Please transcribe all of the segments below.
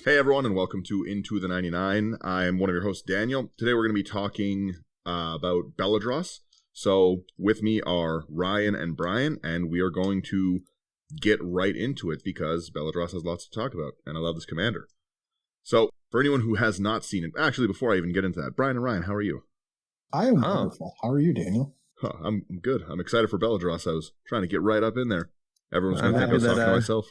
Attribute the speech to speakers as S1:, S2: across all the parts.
S1: Hey everyone, and welcome to Into the 99. I'm one of your hosts, Daniel. Today we're going to be talking about Beledros. So with me are Ryan and Brian, and we are going to get right into it because Beledros has lots to talk about, and I love this commander. So for anyone who has not seen it, actually before I even get into that, Brian and Ryan, how are you?
S2: I am wonderful. How are you, Daniel?
S1: I'm good. I'm excited for Beledros. I was trying to get right up in there. Everyone's going to think I was talking to myself.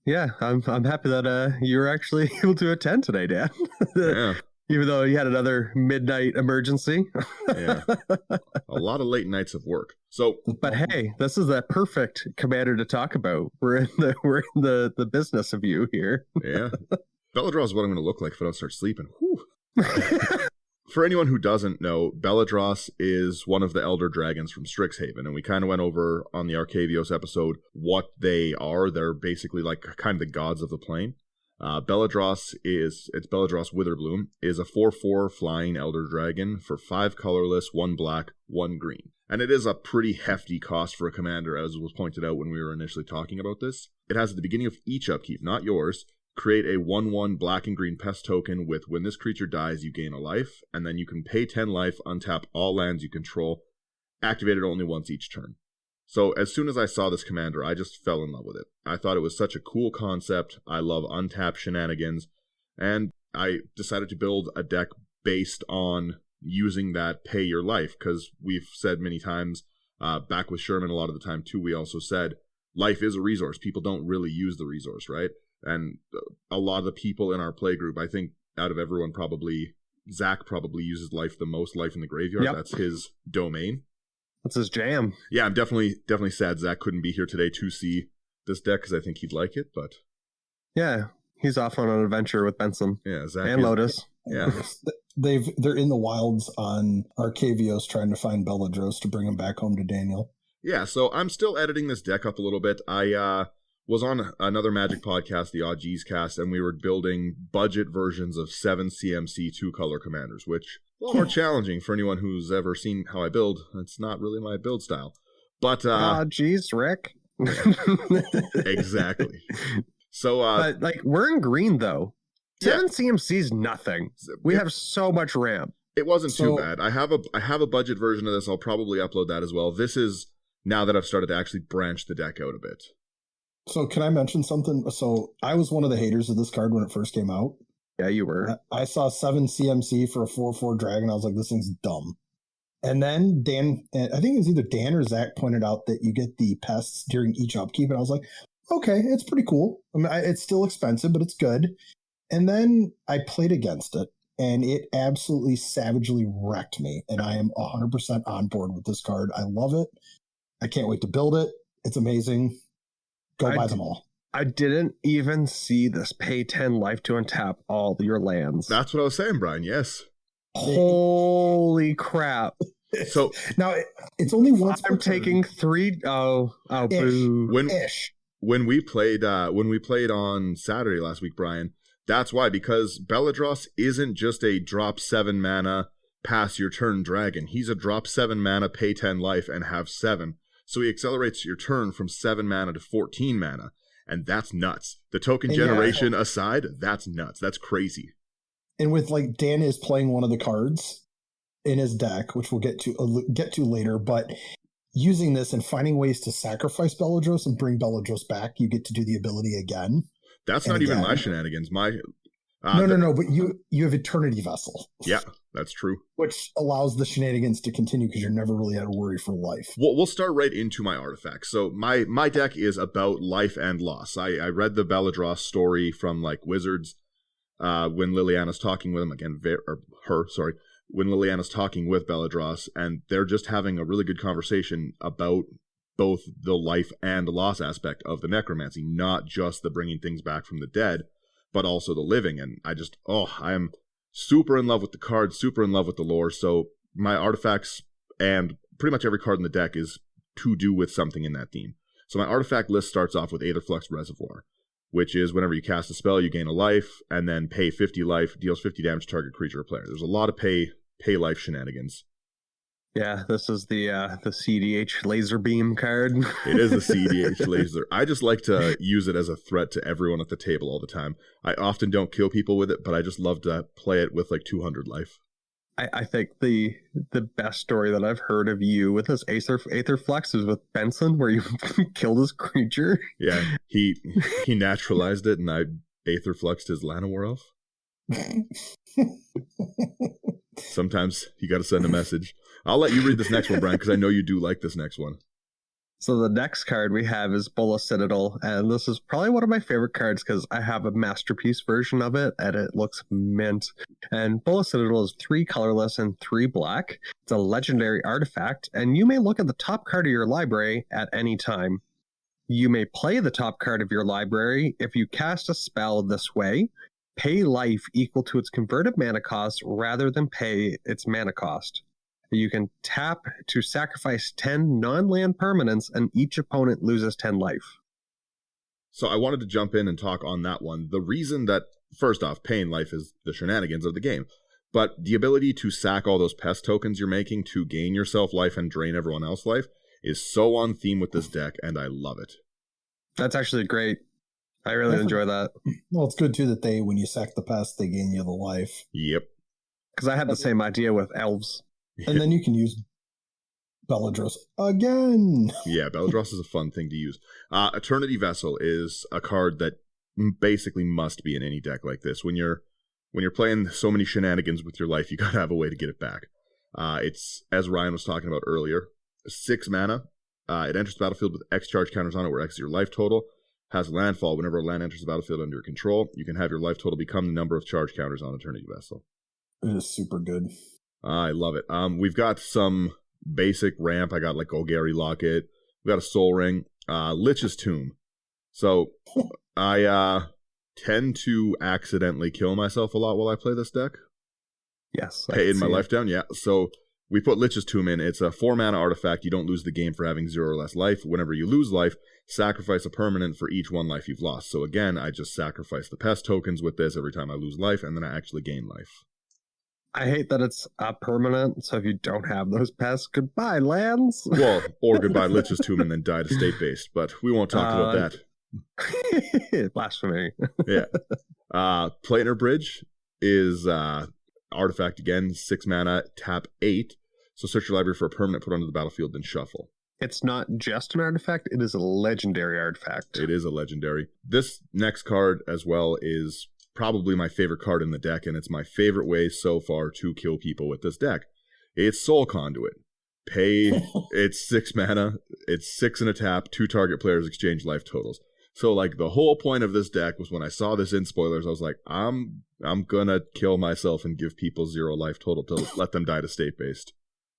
S3: Yeah, I'm happy that you were actually able to attend today, Dan.
S1: Yeah.
S3: Even though you had another midnight emergency.
S1: Yeah. A lot of late nights of work. So,
S3: but hey, this is a perfect commander to talk about. We're in the business of you here.
S1: Yeah. Beledros is what I'm going to look like if I don't start sleeping. For anyone who doesn't know, Beledros is one of the elder dragons from Strixhaven, and we kind of went over on the Arcavios episode what they are. They're basically like kind of the gods of the plane. Beledros Witherbloom, is a 4/4 flying elder dragon for 5 colorless, 1 black, 1 green. And it is a pretty hefty cost for a commander, as was pointed out when we were initially talking about this. It has at the beginning of each upkeep, not yours, create a 1/1 black and green pest token with when this creature dies, you gain a life, and then you can pay 10 life, untap all lands you control, activate it only once each turn. So as soon as I saw this commander, I just fell in love with it. I thought it was such a cool concept. I love untapped shenanigans, and I decided to build a deck based on using that pay your life, because we've said many times, back with Sherman a lot of the time too, we also said life is a resource. People don't really use the resource, right? And a lot of the people in our play group, I think out of everyone, probably Zach probably uses life the most, life in the graveyard. Yep. That's his domain.
S3: That's his jam.
S1: Yeah, I'm definitely sad Zach couldn't be here today to see this deck because I think he'd like it, but
S3: yeah, he's off on an adventure with Benson.
S1: Yeah, Zach
S3: and Lotus.
S1: Yeah,
S2: they're in the wilds on Arcavios trying to find Beledros to bring him back home to Daniel.
S1: Yeah, so I'm still editing this deck up a little bit. I was on another Magic podcast, the Odd G's cast, and we were building budget versions of 7 CMC 2-color commanders, which a little more challenging for anyone who's ever seen how I build. It's not really my build style. But
S3: geez, Rick.
S1: Exactly. So
S3: but like we're in green though. 7 CMC's nothing. We have so much ramp.
S1: It wasn't too bad. I have a budget version of this. I'll probably upload that as well. This is now that I've started to actually branch the deck out a bit.
S2: So can I mention something? So I was one of the haters of this card when it first came out.
S3: Yeah, you were.
S2: I saw 7 CMC for a 4/4 dragon. I was like, this thing's dumb. And then Dan, I think it was either Dan or Zach, pointed out that you get the pests during each upkeep. And I was like, okay, it's pretty cool. I mean, it's still expensive, but it's good. And then I played against it, and it absolutely savagely wrecked me. And I am 100% on board with this card. I love it. I can't wait to build it. It's amazing. Go buy them all.
S3: I didn't even see this pay 10 life to untap all your lands.
S1: That's what I was saying, Brian. Yes.
S3: Holy crap.
S1: So
S2: now it's only once.
S3: I'm taking 3. Oh, boo.
S1: When we played on Saturday last week, Brian, that's why, because Beledros isn't just a drop 7 mana, pass your turn dragon. He's a drop 7 mana, pay 10 life, and have 7. So he accelerates your turn from 7 mana to 14 mana, and that's nuts. The token generation aside, that's nuts. That's crazy.
S2: And with like Dan is playing one of the cards in his deck, which we'll get to later, but using this and finding ways to sacrifice Beledros and bring Beledros back, you get to do the ability again.
S1: That's not even my shenanigans.
S2: No, but you have Eternity Vessel.
S1: Yeah, that's true.
S2: Which allows the shenanigans to continue because you're never really at a worry for life.
S1: We'll start right into my artifacts. So my deck is about life and loss. I read the Beledros story from like Wizards when Liliana's talking with him again, when Liliana's talking with Beledros, and they're just having a really good conversation about both the life and loss aspect of the necromancy, not just the bringing things back from the dead, but also the living. And I am super in love with the cards, super in love with the lore. So my artifacts and pretty much every card in the deck is to do with something in that theme. So my artifact list starts off with Aetherflux Reservoir, which is whenever you cast a spell, you gain a life, and then pay 50 life, deals 50 damage to target creature or player. There's a lot of pay life shenanigans.
S3: Yeah, this is the CDH laser beam card.
S1: It is a CDH laser. I just like to use it as a threat to everyone at the table all the time. I often don't kill people with it, but I just love to play it with like 200 life.
S3: I think the best story that I've heard of you with this Aetherflux is with Benson, where you killed his creature.
S1: Yeah, he naturalized it, and I Aetherfluxed his Llanowar elf. Sometimes you got to send a message. I'll let you read this next one, Brian, because I know you do like this next one.
S3: So the next card we have is Bola Citadel, and this is probably one of my favorite cards because I have a masterpiece version of it, and it looks mint. And Bola Citadel is 3 colorless and 3 black. It's a legendary artifact, and you may look at the top card of your library at any time. You may play the top card of your library if you cast a spell this way. Pay life equal to its converted mana cost rather than pay its mana cost. You can tap to sacrifice 10 non-land permanents, and each opponent loses 10 life.
S1: So I wanted to jump in and talk on that one. The reason that, first off, paying life is the shenanigans of the game. But the ability to sack all those pest tokens you're making to gain yourself life and drain everyone else life is so on theme with this deck, and I love it.
S3: That's actually great. I really enjoy that.
S2: Well, it's good, too, that when you sack the pest, they gain you the life.
S1: Yep.
S3: Because I had the same idea with elves.
S2: And then you can use Beledros again.
S1: Yeah, Beledros is a fun thing to use. Eternity Vessel is a card that basically must be in any deck like this. When you're playing so many shenanigans with your life, you gotta have a way to get it back. It's, as Ryan was talking about earlier, 6 mana. It enters the battlefield with X charge counters on it, where X is your life total. Has landfall. Whenever a land enters the battlefield under your control, you can have your life total become the number of charge counters on Eternity Vessel.
S2: It is super good.
S1: I love it. We've got some basic ramp. I got like Golgari Locket. We got a Soul Ring. Lich's Tomb. So I tend to accidentally kill myself a lot while I play this deck.
S3: Yes.
S1: Paying my life down, yeah. So we put Lich's Tomb in. It's a 4 mana artifact. You don't lose the game for having 0 or less life. Whenever you lose life, sacrifice a permanent for each 1 life you've lost. So again, I just sacrifice the pest tokens with this every time I lose life, and then I actually gain life.
S3: I hate that it's a permanent, so if you don't have those pests, goodbye, lands.
S1: Well, or goodbye Lich's Tomb and then die to state-based, but we won't talk about
S3: that. Blasphemy.
S1: Yeah. Planar Bridge is artifact again, 6 mana, tap 8. So search your library for a permanent, put onto the battlefield, then shuffle.
S3: It's not just an artifact, it is a legendary artifact.
S1: It is a legendary. This next card as well is probably my favorite card in the deck, and it's my favorite way so far to kill people with this deck. It's Soul Conduit. It's 6 mana, it's 6 in a tap, 2 target players exchange life totals. So like the whole point of this deck was when I saw this in spoilers, I was like, I'm gonna kill myself and give people 0 life total to let them die to state-based.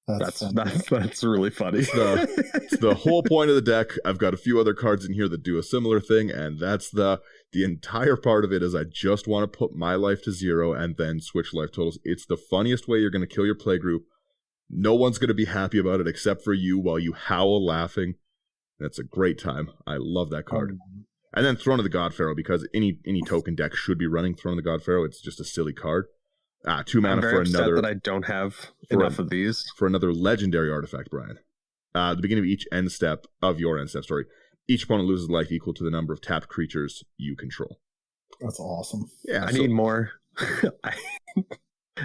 S3: That's really funny.
S1: It's the whole point of the deck. I've got a few other cards in here that do a similar thing, and that's the entire part of it is I just want to put my life to 0 and then switch life totals. It's the funniest way you're going to kill your playgroup. No one's going to be happy about it except for you while you howl laughing. That's a great time. I love that card. And then Throne of the God Pharaoh, because any token deck should be running Throne of the God Pharaoh. It's just a silly card. 2 mana
S3: I'm very
S1: for
S3: upset
S1: another.
S3: That I don't have enough of these.
S1: For another legendary artifact, Brian. At the beginning of each end step of your end step, each opponent loses life equal to the number of tapped creatures you control.
S2: That's awesome.
S1: Yeah,
S3: I need more.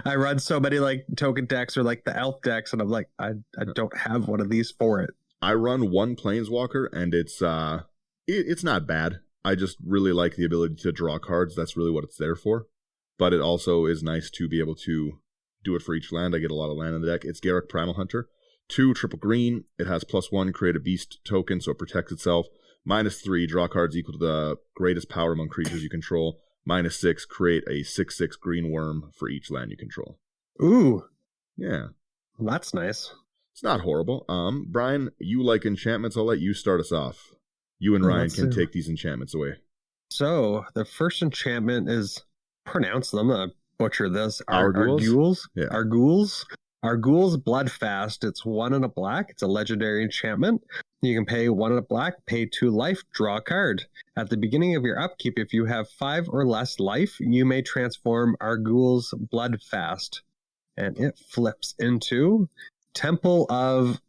S3: I run so many like token decks or like the elf decks, and I'm like, I don't have one of these for it.
S1: I run 1 Planeswalker, and it's not bad. I just really like the ability to draw cards. That's really what it's there for. But it also is nice to be able to do it for each land. I get a lot of land in the deck. It's Garruk Primal Hunter. 2 triple green. It has +1, create a beast token, so it protects itself. -3, draw cards equal to the greatest power among creatures you control. -6, create a 6/6 green worm for each land you control.
S3: Ooh.
S1: Yeah.
S3: Well, that's nice.
S1: It's not horrible. Brian, you like enchantments. I'll let you start us off. You and Ryan can take these enchantments away.
S3: So, the first enchantment is, pronounce them, butcher this,
S1: Arguls?
S3: Arguls?
S1: Yeah.
S3: Arguls. Argul's Bloodfast. It's 1 and a black. It's a legendary enchantment. You can pay 1 and a black, pay 2 life, draw a card. At the beginning of your upkeep, if you have 5 or less life, you may transform Argul's Bloodfast. And it flips into Temple of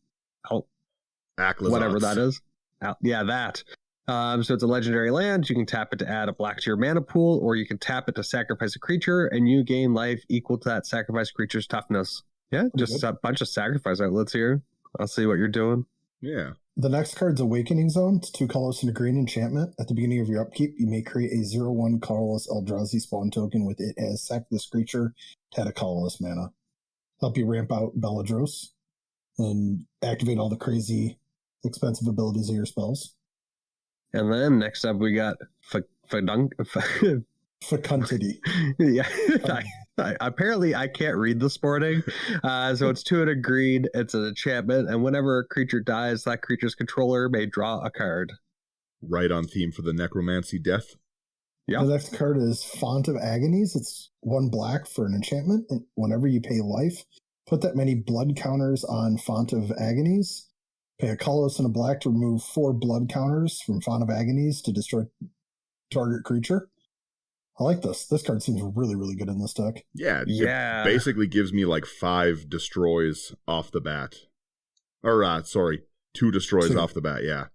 S3: whatever that is. That. So it's a legendary land. You can tap it to add a black to your mana pool, or you can tap it to sacrifice a creature, and you gain life equal to that sacrifice creature's toughness. Yeah, just a bunch of sacrifice outlets here. I'll see what you're doing.
S1: Yeah.
S2: The next card's Awakening Zone. It's 2 colors and a green enchantment. At the beginning of your upkeep, you may create a 0/1 colorless Eldrazi spawn token with it as sack this creature to add a colorless mana. Help you ramp out Beledros and activate all the crazy expensive abilities of your spells.
S3: And then next up we got
S2: Fecundity.
S3: Yeah. Apparently I can't read the sporting. So it's 2 and a green. It's an enchantment, and whenever a creature dies, that creature's controller may draw a card.
S1: Right on theme for the Necromancy Death.
S3: Yeah.
S2: The next card is Font of Agonies. It's 1 black for an enchantment, and whenever you pay life, put that many blood counters on Font of Agonies. Pay a colorless and a black to remove 4 blood counters from Font of Agonies to destroy target creature. I like this. This card seems really, really good in this deck.
S1: Yeah. It basically gives me like 5 destroys off the bat. Or, 2 destroys off the bat, yeah.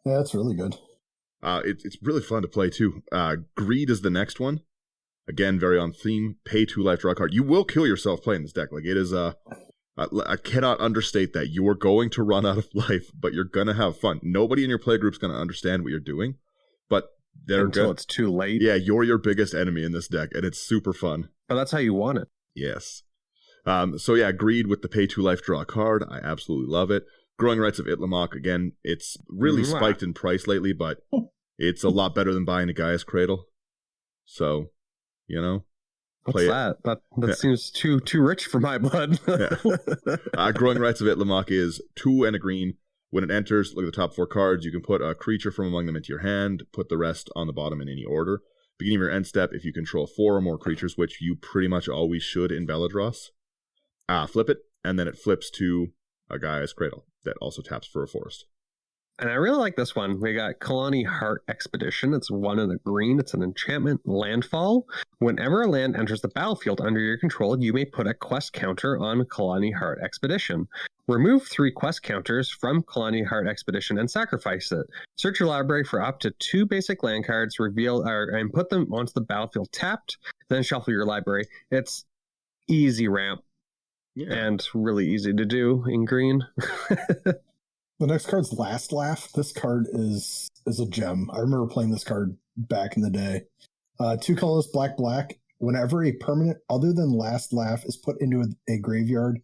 S2: Yeah, that's really good.
S1: It's really fun to play, too. Greed is the next one. Again, very on theme. Pay 2 life, draw a card. You will kill yourself playing this deck. Like, it is, I cannot understate that. You are going to run out of life, but you're going to have fun. Nobody in your play group's going to understand what you're doing, but
S3: until it's too late.
S1: Yeah, you're your biggest enemy in this deck, and it's super fun.
S3: But that's how you want it.
S1: Yes. So yeah, Greed with the pay 2 life, draw a card. I absolutely love it. Growing Rights of Itlimoc, again, it's really spiked in price lately, but it's a lot better than buying a Gaia's Cradle. So,
S3: What's that? That seems too rich for my blood.
S1: Growing Rights of Itlimoc is 2 and a green. When it enters, look at the top 4 cards. You can put a creature from among them into your hand, put the rest on the bottom in any order. Beginning of your end step, if you control 4 or more creatures, which you pretty much always should in Beledros, flip it, and then it flips to a Gaia's Cradle that also taps for a forest.
S3: And I really like this one. We got Kalani Heart Expedition. It's 1 and a green. It's an enchantment landfall. Whenever a land enters the battlefield under your control, you may put a quest counter on Kalani Heart Expedition. Remove 3 quest counters from Kalani Heart Expedition and sacrifice it. Search your library for up to 2 basic land cards, and put them onto the battlefield tapped, then shuffle your library. It's easy ramp and really easy to do in green.
S2: The next card's Last Laugh. This card is a gem. I remember playing this card back in the day. 2 colors, black. Whenever a permanent other than Last Laugh is put into a graveyard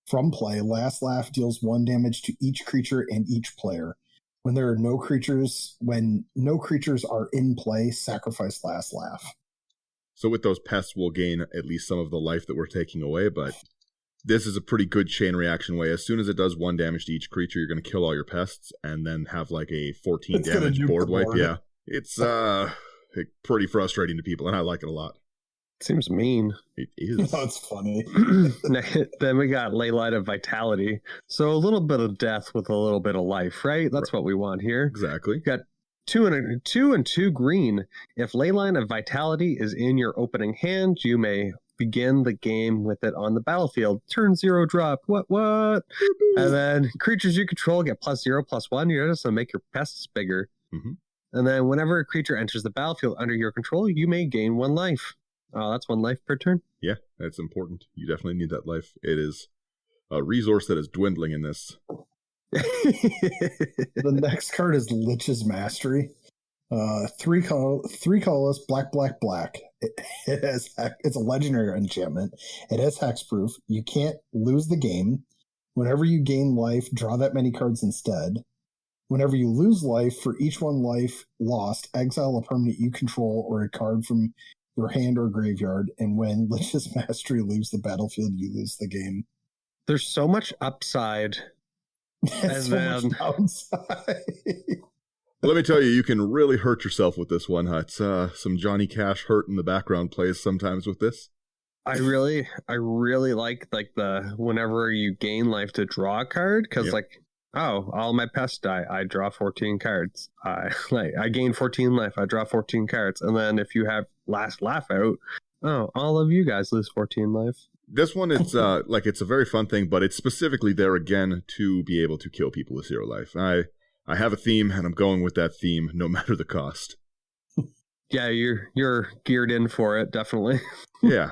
S2: from play, Last Laugh deals 1 damage to each creature and each player. When no creatures are in play, sacrifice Last Laugh.
S1: So with those pests, we'll gain at least some of the life that we're taking away, but this is a pretty good chain reaction way. As soon as it does 1 damage to each creature, you're going to kill all your pests and then have like a 14 damage board wipe. Yeah, it's pretty frustrating to people, and I like it a lot.
S3: Seems mean.
S1: It is.
S2: That's funny.
S3: Then we got Leyline of Vitality. So a little bit of death with a little bit of life, right? That's what we want here.
S1: Exactly.
S3: We got 2 and 2 green. If Leyline of Vitality is in your opening hand, you may begin the game with it on the battlefield. Turn 0 drop. What? And then creatures you control get +0/+1. You're just going to make your pests bigger.
S1: Mm-hmm.
S3: And then whenever a creature enters the battlefield under your control, you may gain 1 life. Oh, that's 1 life per turn?
S1: Yeah, that's important. You definitely need that life. It is a resource that is dwindling in this.
S2: The next card is Lich's Mastery. 3 colorless, black. It's a legendary enchantment. It has hexproof. You can't lose the game. Whenever you gain life, draw that many cards instead. Whenever you lose life, for each 1 life lost, exile a permanent you control or a card from your hand or graveyard. And when Lich's Mastery leaves the battlefield, you lose the game.
S3: There's so much upside.
S2: Much downside.
S1: Let me tell you, you can really hurt yourself with this one. It's some Johnny Cash hurt in the background plays sometimes with this.
S3: I really like the whenever you gain life to draw a card, because
S1: Yep.
S3: like, oh, all my pests die, I draw 14 cards. I gain 14 life, I draw 14 cards, and then if you have last laugh out, oh, all of you guys lose 14 life.
S1: This one, it's it's a very fun thing, but it's specifically there again to be able to kill people with 0 life. I have a theme, and I'm going with that theme no matter the cost.
S3: Yeah, you're geared in for it, definitely.
S1: Yeah.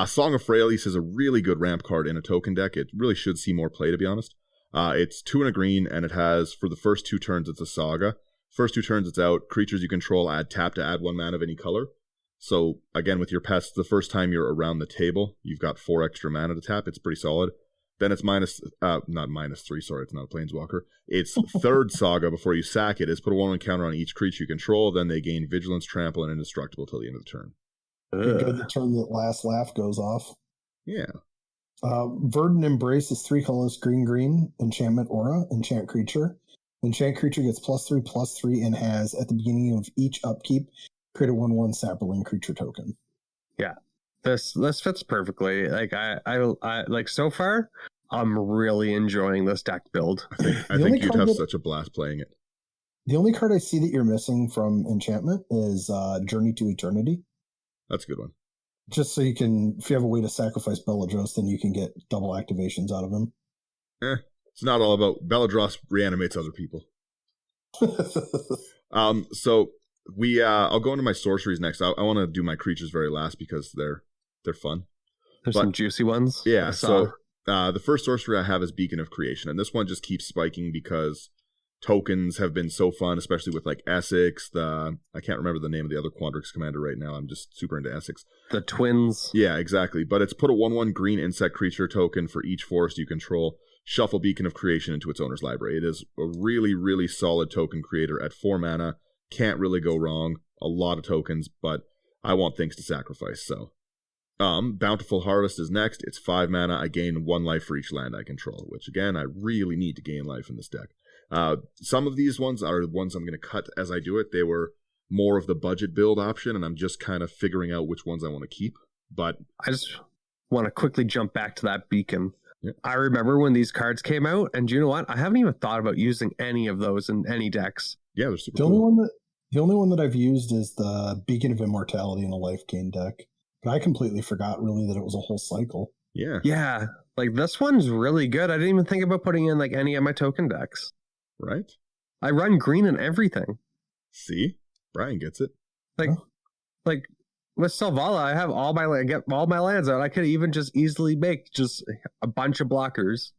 S1: Song of Freyalise is a really good ramp card in a token deck. It really should see more play, to be honest. It's 2 and a green, and it has, for the first 2 turns, it's a saga. First 2 turns, it's out. Creatures you control add tap to add 1 mana of any color. So, again, with your pests, the first time you're around the table, you've got 4 extra mana to tap. It's pretty solid. Then it's not -3, sorry, it's not a Planeswalker. It's third saga before you sack it. Is put a 1/1 counter on each creature you control, then they gain Vigilance, Trample, and Indestructible till the end of the turn.
S2: Good, the turn that last laugh goes off.
S1: Yeah.
S2: Verdant Embrace is 3 colors, green, enchantment aura, enchant creature. Enchant creature gets +3/+3 and has, at the beginning of each upkeep, create a 1/1 sapling creature token.
S3: Yeah. This fits perfectly. Like I like so far, I'm really enjoying this deck build.
S1: I think you'd have such a blast playing it.
S2: The only card I see that you're missing from enchantment is Journey to Eternity.
S1: That's a good one.
S2: Just so you can, if you have a way to sacrifice Beledros, then you can get double activations out of him.
S1: It's not all about Beledros reanimates other people. So I'll go into my sorceries next. I want to do my creatures very last because they're fun.
S3: There's some juicy ones.
S1: Yeah. So the first sorcery I have is Beacon of Creation, and this one just keeps spiking because tokens have been so fun, especially with like Essex. I can't remember the name of the other Quandrix commander right now. I'm just super into Essex.
S3: The twins.
S1: Yeah, exactly. But it's put a 1/1 green insect creature token for each forest you control. Shuffle Beacon of Creation into its owner's library. It is a really, really solid token creator at 4 mana. Can't really go wrong. A lot of tokens, but I want things to sacrifice, so. Bountiful Harvest is next. It's 5 mana. I gain 1 life for each land I control, which again, I really need to gain life in this deck. Some of these ones are ones I'm going to cut as I do it. They were more of the budget build option, and I'm just kind of figuring out which ones I want to keep. But
S3: I just want to quickly jump back to that beacon.
S1: Yeah.
S3: I remember when these cards came out, and you know what? I haven't even thought about using any of those in any decks.
S1: Yeah, they're super
S2: The
S1: cool.
S2: only one that I've used is the Beacon of Immortality in a life gain deck. But I completely forgot really that it was a whole cycle.
S1: Yeah.
S3: Yeah, like this one's really good. I didn't even think about putting in like any of my token decks.
S1: Right?
S3: I run green and everything.
S1: See? Brian gets it.
S3: Like with Selvala, I have get all my lands out. I could even just easily make just a bunch of blockers.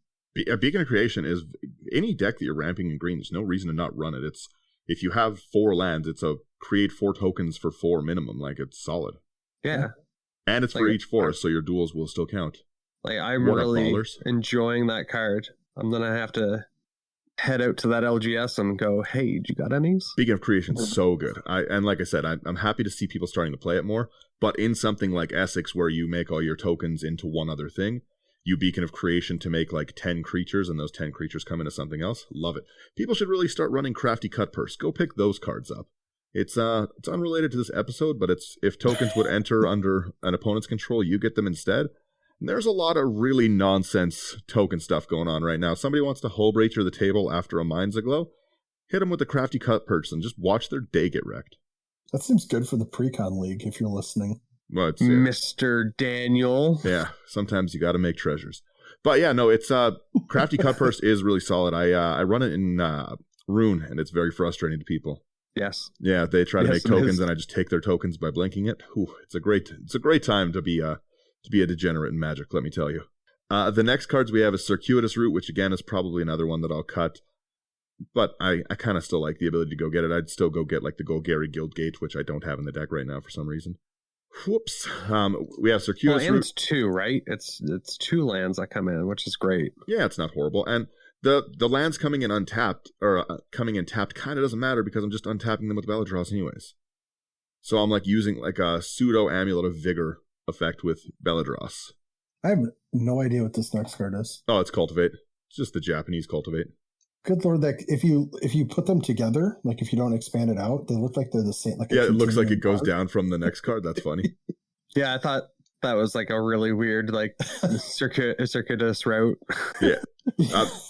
S1: A Beacon of Creation is any deck that you're ramping in green. There's no reason to not run it. It's if you have 4 lands, it's a create 4 tokens for 4 minimum. Like it's solid.
S3: Yeah.
S1: And it's for each forest, so your duels will still count.
S3: Like I'm
S1: What up,
S3: really
S1: ballers?
S3: enjoying that card. I'm gonna have to head out to that LGS and go, hey, you got any?
S1: Beacon of Creation is so good. And like I said, I'm happy to see people starting to play it more. But in something like Essex, where you make all your tokens into one other thing, you Beacon of Creation to make like 10 creatures, and those 10 creatures come into something else. Love it. People should really start running Crafty Cut Purse. Go pick those cards up. It's unrelated to this episode, but it's if tokens would enter under an opponent's control, you get them instead. And there's a lot of really nonsense token stuff going on right now. Somebody wants to hull breacher the table after a Mind's Aglow. Hit them with the Crafty Cut Purse and just watch their day get wrecked.
S2: That seems good for the Precon League if you're listening.
S1: Well, it's,
S3: Mr. Daniel.
S1: Yeah, sometimes you got to make treasures. But yeah, no, it's Crafty Cut Purse is really solid. I run it in Rune, and it's very frustrating to people.
S3: Yes.
S1: Yeah, they try to make
S3: it
S1: tokens,
S3: is.
S1: and I just take their tokens by blinking it. Whew, it's a great time to be a degenerate in Magic, let me tell you. The next cards we have is Circuitous Route, which again is probably another one that I'll cut. But I kind of still like the ability to go get it. I'd still go get like the Golgari Guildgate, which I don't have in the deck right now for some reason. Whoops. We have Circuitous
S3: And
S1: Route.
S3: it's 2, right? It's 2 lands that come in, which is great.
S1: Yeah, it's not horrible. And the lands coming in untapped, or coming in tapped, kind of doesn't matter because I'm just untapping them with Beledros anyways. So I'm like using like a pseudo Amulet of Vigor effect with Beledros.
S2: I have no idea what this next card is.
S1: Oh, it's Cultivate. It's just the Japanese Cultivate.
S2: Good lord, that if you put them together, like if you don't expand it out, they look like they're the same. Like
S1: Yeah, it looks like it goes down from the next card. That's funny.
S3: Yeah, I thought That was like a really weird, like circuitous route.
S1: Yeah.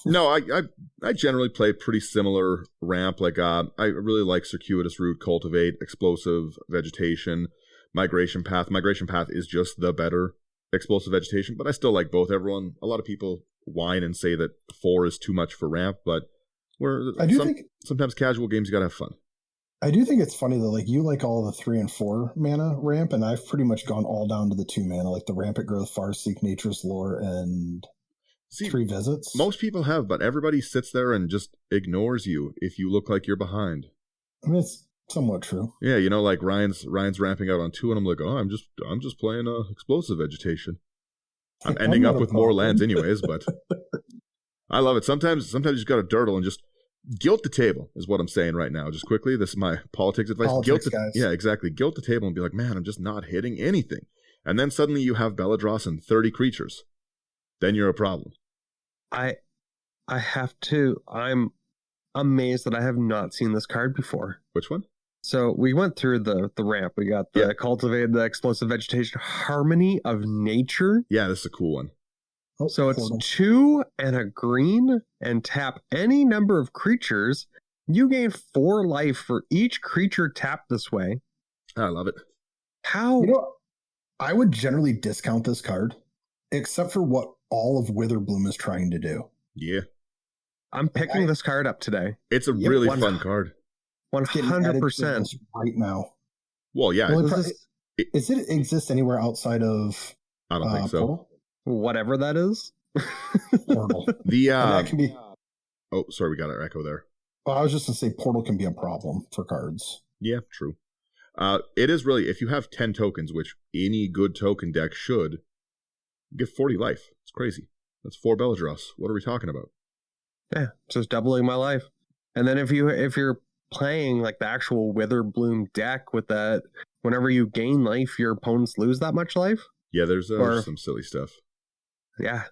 S1: No, I generally play pretty similar ramp. Like I really like circuitous route, cultivate, explosive vegetation, migration path. Migration path is just the better explosive vegetation, but I still like both. A lot of people whine and say that 4 is too much for ramp, but think sometimes casual games you gotta have fun.
S2: I do think it's funny though, like you like all the 3 and 4 mana ramp, and I've pretty much gone all down to the 2 mana, like the Rampant Growth, Farseek, Nature's Lore, and 3 visits.
S1: Most people have, but everybody sits there and just ignores you if you look like you're behind.
S2: I mean, it's somewhat true.
S1: Yeah, like Ryan's ramping out on 2, and I'm like, I'm just playing explosive vegetation. I'm ending up with more lands anyways, but I love it. Sometimes you just gotta dirtle and just guilt the table is what I'm saying right now. Just quickly, this is my politics advice.
S2: Guys.
S1: Yeah, exactly. Guilt the table and be like, man, I'm just not hitting anything. And then suddenly you have Beledros and 30 creatures. Then you're a problem.
S3: I have to. I'm amazed that I have not seen this card before.
S1: Which one?
S3: So we went through the ramp. We got the cultivate, the explosive vegetation, harmony of nature.
S1: Yeah, this is a cool one.
S3: So it's 2 and a green, and tap any number of creatures. You gain 4 life for each creature tapped this way.
S1: I love it.
S3: How?
S2: I would generally discount this card, except for what all of Witherbloom is trying to do.
S1: Yeah.
S3: I'm picking this card up today.
S1: It's a really fun card.
S3: 100%.
S2: Right now.
S1: Well, yeah.
S2: Does it exist anywhere outside of
S1: I don't think so.
S2: Portal?
S3: Whatever that is.
S2: Portal.
S1: That can be... Oh, sorry, we got an echo there.
S2: Well, I was just going to say Portal can be a problem for cards.
S1: Yeah, true. It is really, if you have 10 tokens, which any good token deck should, you get 40 life. It's crazy. That's 4 Beledros. What are we talking about?
S3: Yeah, just doubling my life. And then if you're playing like the actual Witherbloom deck with that, whenever you gain life, your opponents lose that much life.
S1: Yeah, there's some silly stuff.
S3: Yeah,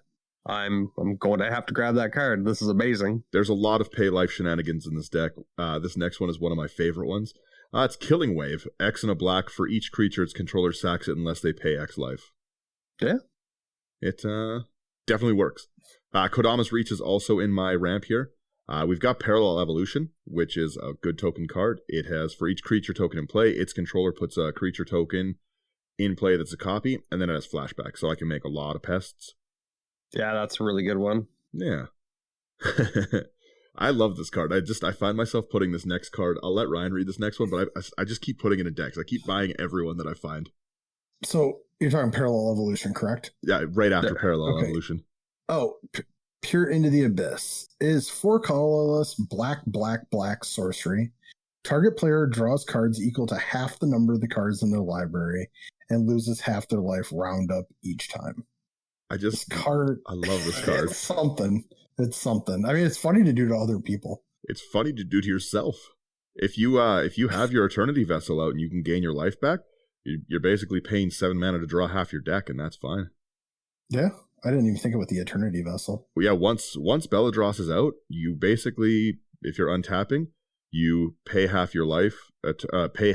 S3: I'm going to have to grab that card. This is amazing.
S1: There's a lot of pay life shenanigans in this deck. This next one is one of my favorite ones. It's Killing Wave. X and a black for each creature its controller sacks it unless they pay X life.
S3: Yeah.
S1: It definitely works. Kodama's Reach is also in my ramp here. We've got Parallel Evolution, which is a good token card. It has, for each creature token in play, its controller puts a creature token in play that's a copy, and then it has flashback, so I can make a lot of pests.
S3: Yeah, that's a really good one.
S1: Yeah. I love this card. I find myself putting this next card. I'll let Ryan read this next one, but I just keep putting it in decks. I keep buying everyone that I find.
S2: So you're talking Parallel Evolution, correct?
S1: Yeah, right after Parallel Evolution.
S2: Oh, Peer into the Abyss is 4 colorless, black sorcery. Target player draws cards equal to half the number of the cards in their library and loses half their life round up each time. I love this card. It's something. I mean, it's funny to do to other people.
S1: It's funny to do to yourself. If you have your Eternity Vessel out and you can gain your life back, you're basically paying 7 mana to draw half your deck, and that's fine.
S2: Yeah, I didn't even think about the Eternity Vessel.
S1: Well, yeah, once Beledros is out, you basically, if you're untapping, you pay half your life, pay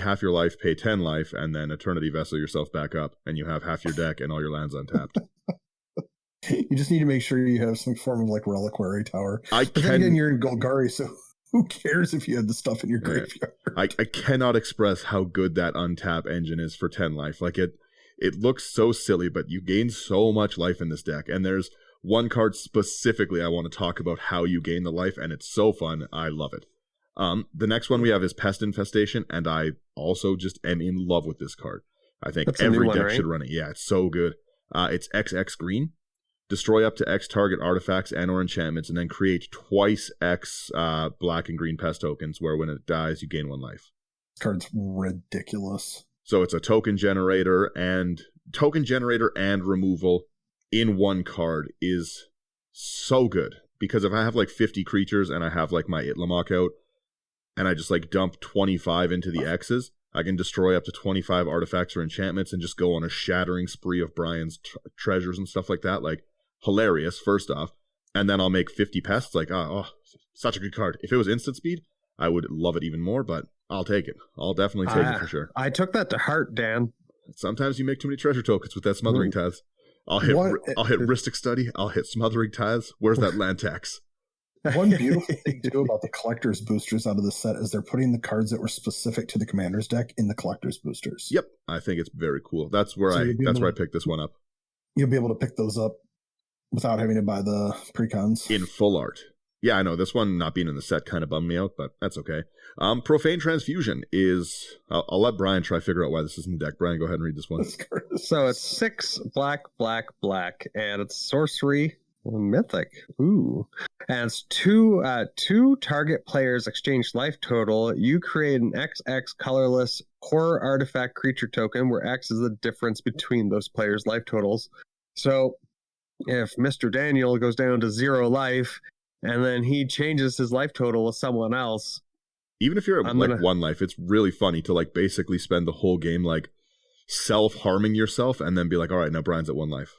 S1: 10 life, and then Eternity Vessel yourself back up, and you have half your deck and all your lands untapped.
S2: You just need to make sure you have some form of like reliquary tower.
S1: Then again,
S2: you're in Golgari, so who cares if you have the stuff in your graveyard?
S1: I cannot express how good that untap engine is for 10 life. Like it looks so silly, but you gain so much life in this deck. And there's one card specifically I want to talk about how you gain the life, and it's so fun. I love it. The next one we have is Pest Infestation, and I also just am in love with this card. I think every deck should run it. Yeah, it's so good. It's XX green. Destroy up to X target artifacts and or enchantments, and then create twice X black and green pest tokens, where when it dies, you gain 1 life.
S2: This card's ridiculous.
S1: So it's a token generator and removal in one card is so good. Because if I have like 50 creatures and I have like my Itlamok out, and I just like dump 25 into the X's, I can destroy up to 25 artifacts or enchantments and just go on a shattering spree of Brian's treasures and stuff like that. Like, hilarious, first off. And then I'll make 50 pests. Like, such a good card. If it was instant speed, I would love it even more, but I'll take it. I'll definitely take it for sure.
S3: I took that to heart, Dan.
S1: Sometimes you make too many treasure tokens with that Smothering Tithes. I'll hit Rhystic Study. I'll hit Smothering Tithes. Where's that land tax?
S2: One beautiful thing too about the collector's boosters out of the set is they're putting the cards that were specific to the commander's deck in the collector's boosters.
S1: Yep, I think it's very cool. That's where I picked this one up.
S2: You'll be able to pick those up without having to buy the precons
S1: in full art. Yeah, I know this one not being in the set kind of bummed me out, but that's okay. Profane Transfusion is. I'll let Brian try to figure out why this is in the deck. Brian, go ahead and read this one.
S3: So it's 6 black, and it's sorcery. Mythic. Ooh. And it's two target players exchange life total. You create an XX colorless horror artifact creature token where X is the difference between those players' life totals. So if Mr. Daniel goes down to 0 life and then he changes his life total with someone else.
S1: Even if you're at 1 life, it's really funny to basically spend the whole game self-harming yourself and then be like, all right, now Brian's at 1 life.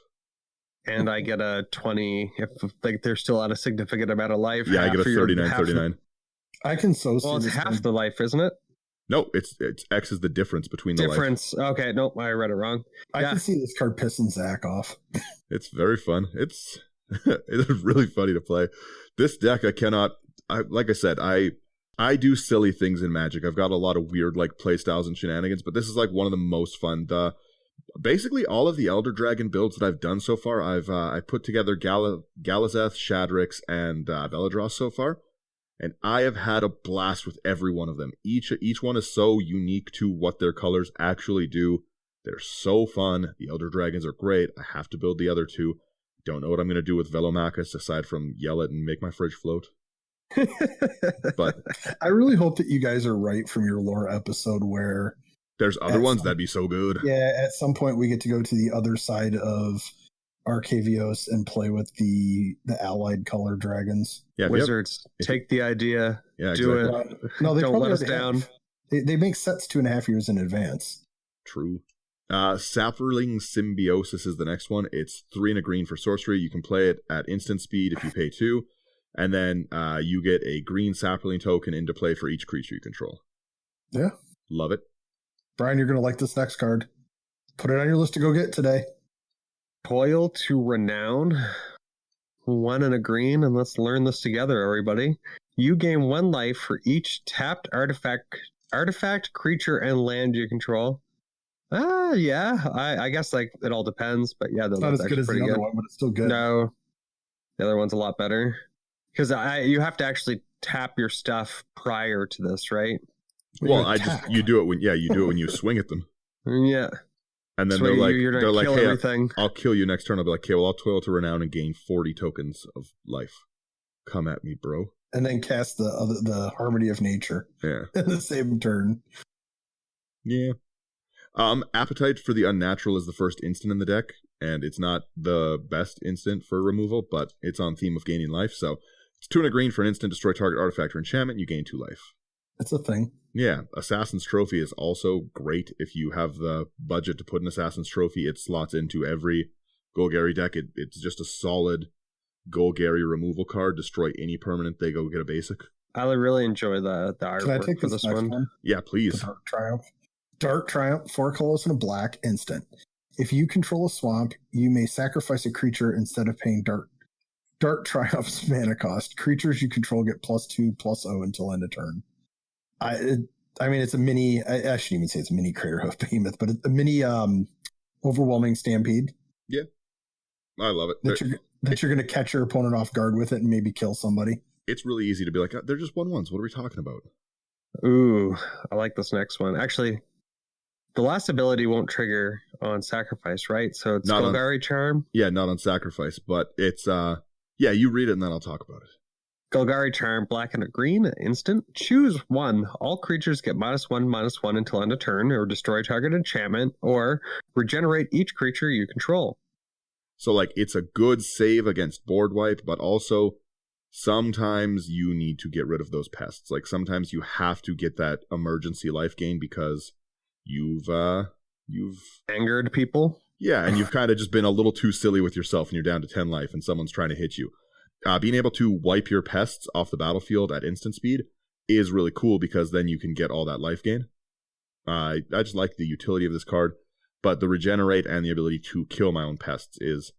S3: And I get a 20 if they're still at a significant amount of life.
S1: Yeah, I get a 39.
S2: I can see
S3: it's half the life, isn't it?
S1: No, it's X is the difference between the
S3: difference.
S1: Life.
S3: Okay, nope, I read it wrong.
S2: I can see this card pissing Zach off.
S1: It's very fun. It's really funny to play. This deck, like I said, I do silly things in Magic. I've got a lot of weird play styles and shenanigans, but this is one of the most fun. Basically, all of the Elder Dragon builds that I've done so far, I put together Galazeth, Shadrix, and Beledros so far, and I have had a blast with every one of them. Each one is so unique to what their colors actually do. They're so fun. The Elder Dragons are great. I have to build the other 2. Don't know what I'm going to do with Velomachus aside from yell it and make my fridge float. But
S2: I really hope that you guys are right from your lore episode where
S1: there's other ones that'd be so good.
S2: Yeah, at some point we get to go to the other side of Arcavios and play with the allied color dragons.
S3: Yeah, Wizards, take the idea, do it.
S2: No, they
S3: don't let us down.
S2: They make sets 2.5 years in advance.
S1: True. Sapperling Symbiosis is the next one. It's 3 and a green for sorcery. You can play it at instant speed if you pay 2. And then you get a green Sapperling token into play for each creature you control.
S2: Yeah.
S1: Love it.
S2: Brian, you're going to like this next card. Put it on your list to go get today.
S3: Toil to Renown. 1 and a green, and let's learn this together, everybody. You gain 1 life for each tapped artifact, creature, and land you control. Yeah. I guess it all depends, but yeah,
S2: it's not as good as the other one, but it's still good.
S3: No, the other one's a lot better because you have to actually tap your stuff prior to this, right?
S1: Well, you do it when you swing at them.
S3: Yeah.
S1: And then
S3: so
S1: they're like, hey,
S3: everything.
S1: I'll kill you next turn. I'll be like, okay, well, I'll toil to renown and gain 40 tokens of life. Come at me, bro.
S2: And then cast the Harmony of Nature.
S1: Yeah.
S2: In the same turn.
S1: Yeah. Appetite for the Unnatural is the first instant in the deck, and it's not the best instant for removal, but it's on theme of gaining life. So it's 2 and a green for an instant, destroy target artifact or enchantment, you gain 2 life.
S2: It's a thing.
S1: Yeah, Assassin's Trophy is also great if you have the budget to put an Assassin's Trophy. It slots into every Golgari deck. It's just a solid Golgari removal card. Destroy any permanent, they go get a basic.
S3: I really enjoy the artwork.
S2: Can I take
S3: for this one?
S1: Yeah, please.
S2: Dark Triumph, 4 colors and a black, instant. If you control a swamp, you may sacrifice a creature instead of paying Dark Triumph's mana cost. Creatures you control get +2/+0 until end of turn. I mean, it's a mini. I shouldn't even say it's a mini Crater Hoof Behemoth, but it's a mini Overwhelming Stampede.
S1: Yeah, I love it.
S2: That you're going to catch your opponent off guard with it and maybe kill somebody.
S1: It's really easy to be like, they're just 1/1s. What are we talking about?
S3: Ooh, I like this next one. Actually, the last ability won't trigger on sacrifice, right? So it's Golgari Charm.
S1: Yeah, not on sacrifice, but it's yeah. You read it and then I'll talk about it.
S3: Golgari Charm, black and a green, instant. Choose 1. All creatures get -1/-1 until end of turn, or destroy target enchantment, or regenerate each creature you control.
S1: So, it's a good save against board wipe, but also sometimes you need to get rid of those pests. Sometimes you have to get that emergency life gain because you've
S3: angered people.
S1: Yeah, and you've kind of just been a little too silly with yourself, and you're down to 10 life, and someone's trying to hit you. Being able to wipe your pests off the battlefield at instant speed is really cool because then you can get all that life gain. I just like the utility of this card. but the regenerate and the ability to kill my own pests is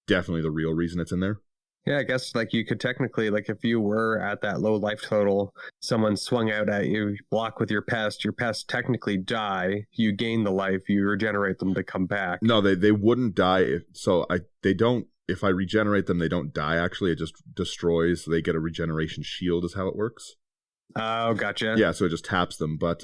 S1: definitely the real reason it's in there.
S3: Yeah, I guess like you could technically, like if you were at that low life total, someone swung out at you, block with your pests technically die, you gain the life, you regenerate them to come back.
S1: No, they wouldn't die. If I regenerate them, they don't die actually. It just destroys. They get a regeneration shield is how it works.
S3: Oh, gotcha.
S1: Yeah, so it just taps them, but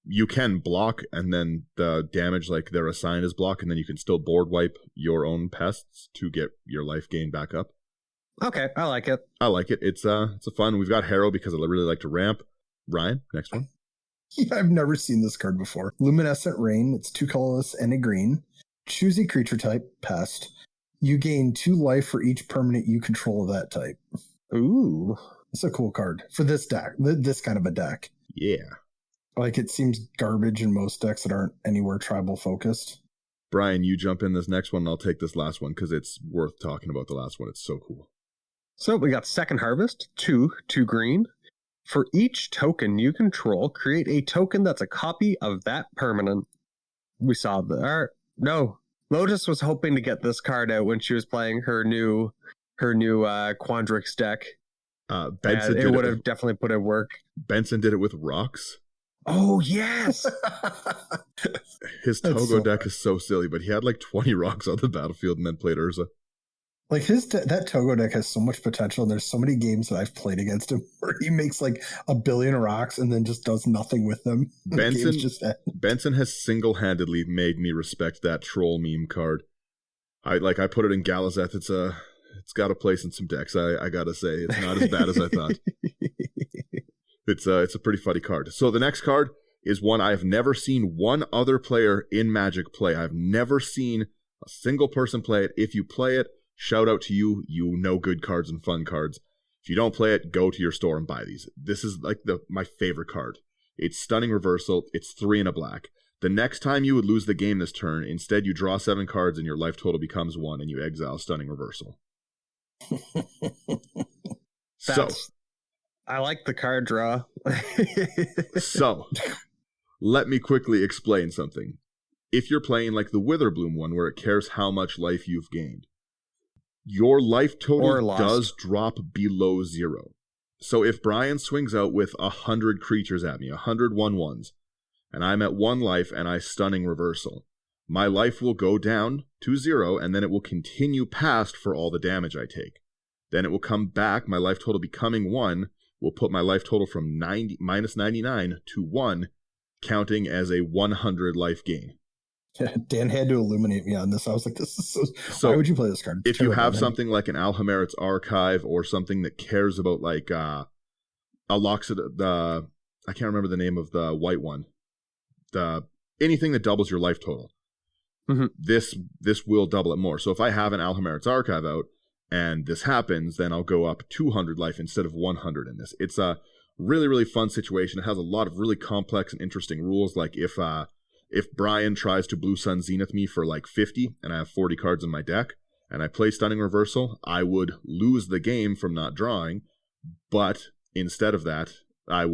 S1: you can block and then the damage like they're assigned is block, and then you can still board wipe your own pests to get your life gain back up.
S3: Okay, I like it.
S1: I like it. It's a fun. We've got Harrow because I really like to ramp. Ryan, next one.
S2: Yeah, I've never seen this card before. Luminescent Rain. It's 2 colorless and a green. Choose a creature type, pest. You gain 2 life for each permanent you control of that type.
S3: Ooh.
S2: It's a cool card for this deck, this kind of a deck.
S1: Yeah.
S2: Like, it seems garbage in most decks that aren't anywhere tribal focused.
S1: Brian, you jump in this next one, and I'll take this last one because it's worth talking about the last one. It's so cool.
S3: So we got Second Harvest, 2 green. For each token you control, create a token that's a copy of that permanent. We saw no. Lotus was hoping to get this card out when she was playing her new Quandrix deck. It would have definitely put it work.
S1: Benson did it with rocks.
S3: Oh yes.
S1: His Togo deck is so silly, but he had like 20 rocks on the battlefield and then played Urza.
S2: Like that Togo deck has so much potential, and there's so many games that I've played against him where he makes like 1 billion rocks and then just does nothing with them.
S1: Benson has single-handedly made me respect that troll meme card. I put it in Galazeth. It's got a place in some decks. I gotta say, it's not as bad as I thought. It's a pretty funny card. So the next card is one I've never seen one other player in Magic play. I've never seen a single person play it. If you play it, shout out to you. You know good cards and fun cards. If you don't play it, go to your store and buy these. This is like my favorite card. It's Stunning Reversal. It's 3 and a black. The next time you would lose the game this turn, instead you draw 7 cards and your life total becomes 1 and you exile Stunning Reversal.
S3: I like the card draw.
S1: So, let me quickly explain something. If you're playing like the Witherbloom one where it cares how much life you've gained, your life total does drop below 0. So if Brian swings out with 100 creatures at me, 100 1/1s, and I'm at 1 life and I Stunning Reversal, my life will go down to 0 and then it will continue past for all the damage I take. Then it will come back, my life total becoming 1, will put my life total from minus 99 to 1, counting as a 100 life gain.
S2: Dan had to illuminate me on this. I was like, this is so why would you play this card?
S1: If you have something like an Alhamerit's Archive or something that cares about like a Loxodon, I can't remember the name of the white one. Anything that doubles your life total.
S3: Mm-hmm.
S1: This will double it more. So if I have an Alhamerit's Archive out and this happens, then I'll go up 200 life instead of 100 in this. It's a really, really fun situation. It has a lot of really complex and interesting rules. Like if Brian tries to Blue Sun Zenith me for like 50 and I have 40 cards in my deck and I play Stunning Reversal, I would lose the game from not drawing, but instead of that, it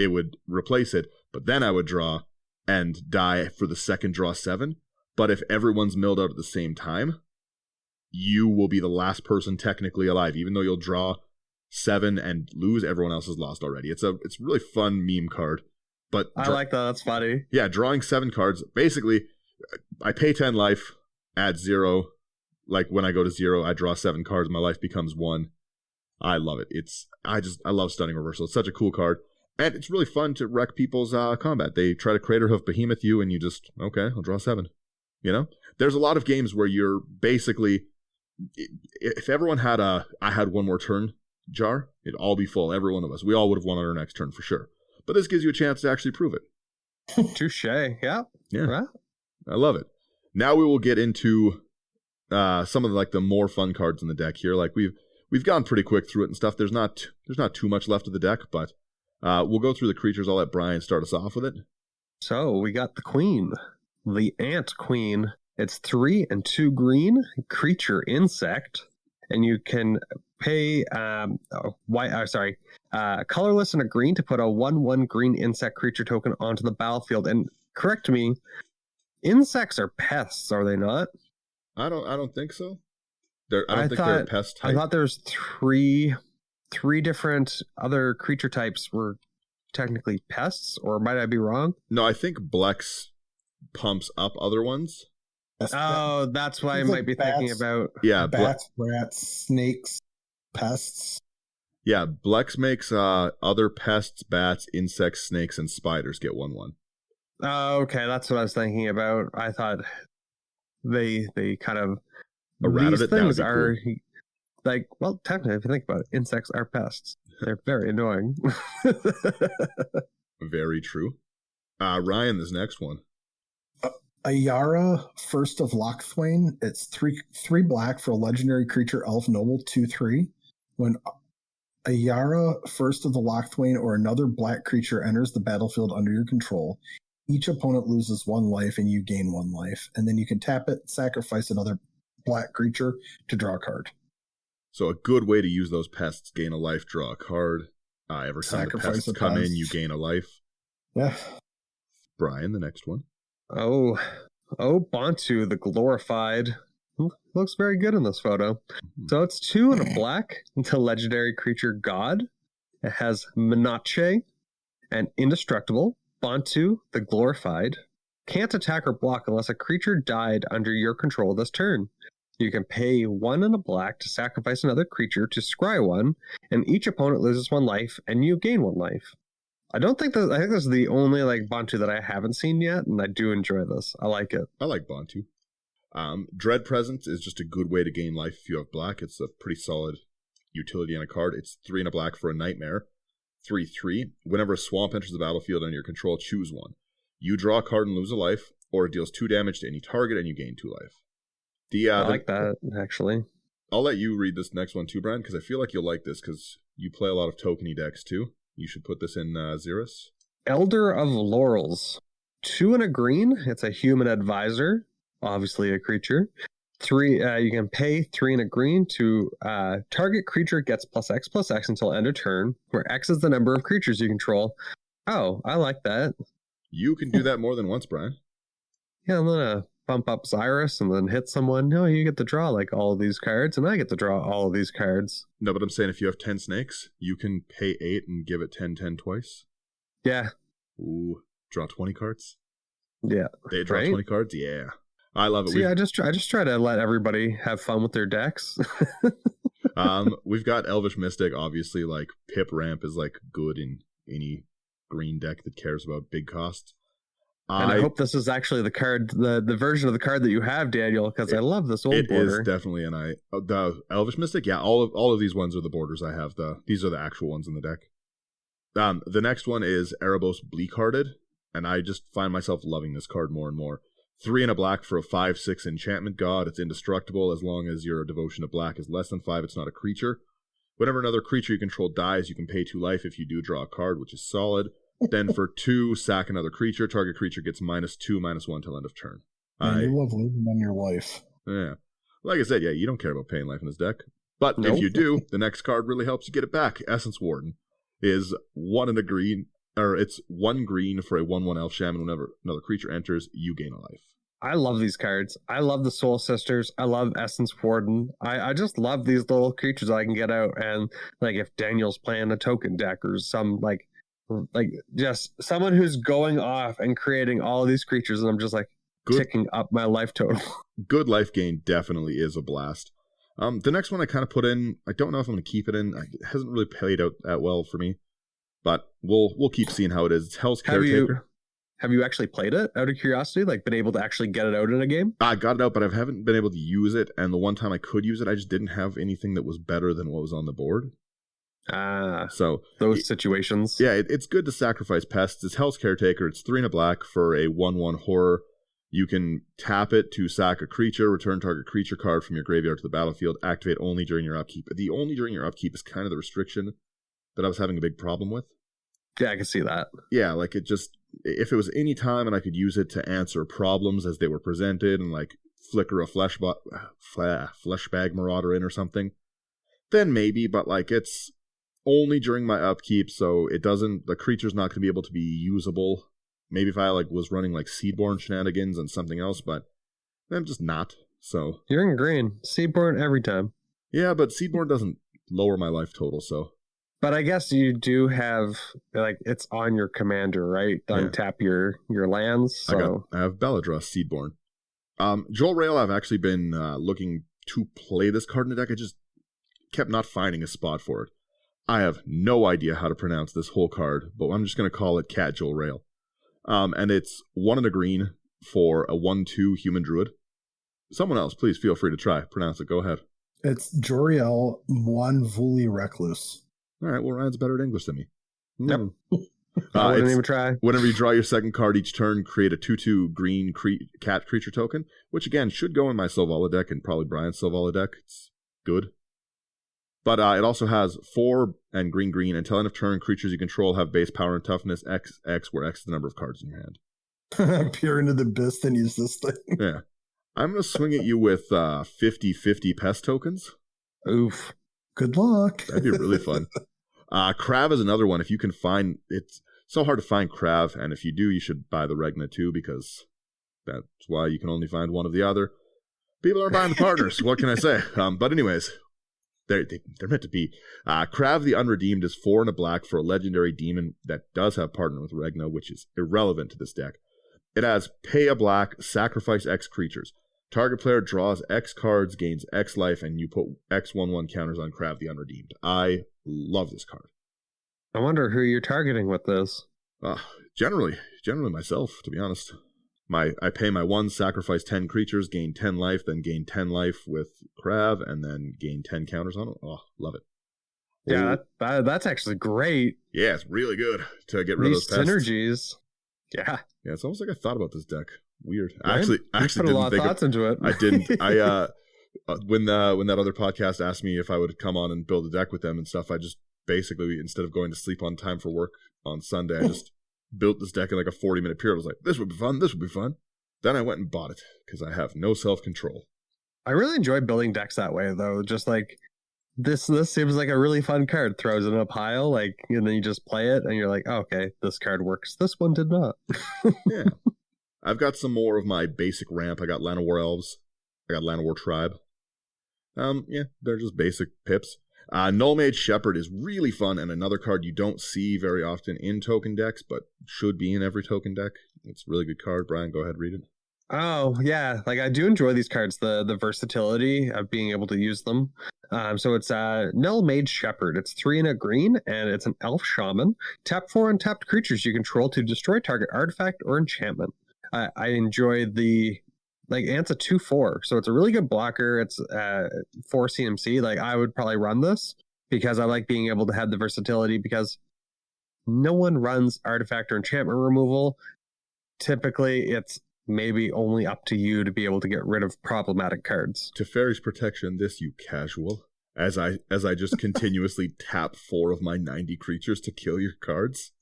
S1: would replace it, but then I would draw and die for the second draw 7. But if everyone's milled out at the same time, you will be the last person technically alive. Even though you'll draw 7 and lose, everyone else has lost already. It's a really fun meme card. But
S3: I like that. That's funny.
S1: Yeah, drawing 7 cards. Basically, I pay 10 life, add 0. Like when I go to 0, I draw 7 cards. My life becomes 1. I love it. I love Stunning Reversal. It's such a cool card. And it's really fun to wreck people's combat. They try to Crater Hoof Behemoth you, and you just, okay, I'll draw 7. You know? There's a lot of games where you're basically, if everyone had I had one more turn jar, it'd all be full. Every one of us. We all would have won on our next turn for sure. But this gives you a chance to actually prove it.
S3: Touche. Yeah.
S1: Yeah.
S3: Right.
S1: I love it. Now we will get into some of the more fun cards in the deck here. Like we've gone pretty quick through it and stuff. There's not too much left of the deck, but we'll go through the creatures. I'll let Brian start us off with it.
S3: So we got the Queen, the Ant Queen. It's 3 and 2 green, creature insect, and you can pay colorless and a green to put a 1/1 green insect creature token onto the battlefield. And correct me, Insects are pests, are they not?
S1: I don't think so. I don't think they're a pest type.
S3: I thought there's three different other creature types were technically pests, or might I be wrong?
S1: No, I think Blex pumps up other ones.
S3: Oh, that's why I might be thinking about.
S1: Yeah,
S2: bats, rats, snakes, pests.
S1: Yeah, Blex makes other pests, bats, insects, snakes, and spiders get 1/1.
S3: Oh, okay, that's what I was thinking about. I thought they kind of these things are cool. Like, well, technically, if you think about it, insects are pests. They're very annoying.
S1: Very true. Ryan, this next one.
S2: Ayara, First of Lochthwain. It's three black for a legendary creature, elf noble, 2/3. When Ayara, First of the Lochthwain, or another black creature enters the battlefield under your control, each opponent loses 1 life and you gain 1 life. And then you can tap it, sacrifice another black creature to draw a card.
S1: So a good way to use those pests: gain a life, draw a card. Every time the pests come in, you gain a life.
S2: Yeah.
S1: Brian, the next one.
S3: Oh, Bantu, the Glorified. Looks very good in this photo. Mm-hmm. So it's 2 and a black into legendary creature God. It has Menache and Indestructible. Bantu, the Glorified. Can't attack or block unless a creature died under your control this turn. You can pay 1 and a black to sacrifice another creature to scry 1, and each opponent loses 1 life, and you gain 1 life. I think this is the only Bantu that I haven't seen yet, and I do enjoy this. I like it.
S1: I like Bantu. Dread Presence is just a good way to gain life if you have black. It's a pretty solid utility on a card. It's 3 and a black for a nightmare. 3/3. Whenever a swamp enters the battlefield under your control, choose 1. You draw a card and lose a life, or it deals 2 damage to any target and you gain 2 life. I
S3: like that, actually.
S1: I'll let you read this next one too, Brian, because I feel like you'll like this because you play a lot of tokeny decks too. You should put this in Xeris.
S3: Elder of Laurels. 2 and a green. It's a human advisor, obviously a creature. 3. You can pay 3 and a green to target creature gets +X until end of turn, where X is the number of creatures you control. Oh, I like that.
S1: You can do that more than once, Brian.
S3: Yeah, I'm gonna bump up Xyrus and then hit someone. No, you get to draw all of these cards, and I get to draw all of these cards.
S1: No, but I'm saying if you have 10 snakes, you can pay 8 and give it 10/10 twice.
S3: Yeah.
S1: Ooh, draw 20 cards.
S3: Yeah.
S1: They draw 20 cards. Yeah, I love it.
S3: See, I just try to let everybody have fun with their decks.
S1: We've got Elvish Mystic. Obviously, Pip Ramp is good in any green deck that cares about big costs.
S3: And I hope this is actually the card, the version of the card that you have, Daniel, because I love this old border. It is
S1: definitely the Elvish Mystic. Yeah, all of these ones are the borders I have. These are the actual ones in the deck. The next one is Erebos Bleakhearted, and I just find myself loving this card more and more. 3 and a black for a 5/6 enchantment god. It's indestructible as long as your devotion to black is less than 5. It's not a creature. Whenever another creature you control dies, you can pay 2 life if you do draw a card, which is solid. Then for 2, sack another creature. Target creature gets -2/-1 till end of turn.
S2: You love losing on your life.
S1: Yeah. Like I said, you don't care about paying life in this deck. But If you do, the next card really helps you get it back. Essence Warden is 1 and a green, or it's 1 green for a 1/1 elf shaman. Whenever another creature enters, you gain a life.
S3: I love these cards. I love the Soul Sisters. I love Essence Warden. I just love these little creatures I can get out. And if Daniel's playing a token deck or some just someone who's going off and creating all of these creatures, and I'm just ticking up my life total.
S1: Good life gain definitely is a blast. The next one I kind of put in, I don't know if I'm going to keep it in. It hasn't really played out that well for me, but we'll keep seeing how it is. It's Hell's Caretaker.
S3: Have you actually played it out of curiosity? Been able to actually get it out in a game?
S1: I got it out, but I haven't been able to use it. And the one time I could use it, I just didn't have anything that was better than what was on the board. So
S3: those situations.
S1: Yeah, it's good to sacrifice pests. It's Hell's Caretaker. It's 3 and a black for a 1/1 horror. You can tap it to sack a creature, return target creature card from your graveyard to the battlefield, activate only during your upkeep. The only during your upkeep is kind of the restriction that I was having a big problem with.
S3: Yeah, I can see that.
S1: Yeah, if it was any time and I could use it to answer problems as they were presented and flicker a fleshbag marauder in or something, then maybe, but it's only during my upkeep, so the creature's not going to be able to be usable maybe if I like was running like Seedborn shenanigans and something else, but I'm just not. So
S3: You're in green. Seaborn every time.
S1: yeah, but Seedborn doesn't lower my life total, so.
S3: But I guess you do have, like, it's on your commander, right? To untap your lands. So
S1: I have Beledros Seedborn. Joel Rail, I've actually been looking to play this card in the deck. I just kept not finding a spot for it. I have no idea how to pronounce this whole card, but I'm just going to call it Cat Joel Rail. And it's 1 and a green for a 1/2 human druid. Someone else, please feel free to try. Pronounce it. Go ahead.
S2: It's Joriel Mwanvuli Recluse.
S1: All right, well, Ryan's better at English than me.
S3: Yep. I wouldn't even try.
S1: Whenever you draw your second card each turn, create a 2/2 green cat creature token, which again should go in my Sylvala deck and probably Brian's Sylvala deck. It's good. But it also has 4 and green. Until end of turn, creatures you control have base power and toughness X, where X is the number of cards in your hand.
S2: Peer into the abyss, then use this thing.
S1: Yeah. I'm going to swing at you with 50/50 pest tokens.
S3: Oof.
S2: Good luck.
S1: That'd be really fun. Krav is another one. If you can find, it's so hard to find Krav, and if you do, you should buy the Regna too, because that's why you can only find one of the other. People aren't buying the partners. What can I say? But anyways, they're meant to be. Krav the Unredeemed is 4 and a black for a legendary demon that does have partner with Regna, which is irrelevant to this deck. It has pay a black, sacrifice X creatures. Target player draws X cards, gains X life, and you put X 1/1 counters on Krav the Unredeemed. I love this card.
S3: I wonder who you're targeting with this.
S1: Generally myself, to be honest. I pay my 1, sacrifice 10 creatures, gain 10 life, then gain 10 life with Krav, and then gain 10 counters on it. Oh, love it.
S3: Yeah, that's actually great.
S1: Yeah, it's really good to get rid of those pests.
S3: Synergies. Yeah.
S1: Yeah, it's almost like I thought about this deck. Weird.
S3: Right? I actually put a lot of thoughts into it.
S1: I didn't. When that other podcast asked me if I would come on and build a deck with them and stuff, I just basically, instead of going to sleep on time for work on Sunday, I just built this deck in like a 40-minute period. I was like, this would be fun. Then I went and bought it because I have no self-control.
S3: I really enjoy building decks that way, though. Just like this seems like a really fun card. Throws it in a pile, like, and then you just play it, and you're like, oh, okay, this card works. This one did not.
S1: Yeah. I've got some more of my basic ramp. I got Llanowar Elves. I got Llanowar Tribe. Yeah, they're just basic pips. Null Mage Shepherd is really fun, and another card you don't see very often in token decks, but should be in every token deck. It's a really good card. Brian, go ahead, read it.
S3: Oh, yeah. Like, I do enjoy these cards, the versatility of being able to use them. So it's Null Mage Shepherd. It's 3 and a green, and it's an elf shaman. Tap 4 untapped creatures you control to destroy target artifact or enchantment. I enjoy the, like, and it's a 2/4, so it's a really good blocker. It's 4 CMC. Like, I would probably run this because I like being able to have the versatility, because no one runs artifact or enchantment removal. Typically, it's maybe only up to you to be able to get rid of problematic cards.
S1: Teferi's Protection, this you casual. As I just continuously tap 4 of my 90 creatures to kill your cards.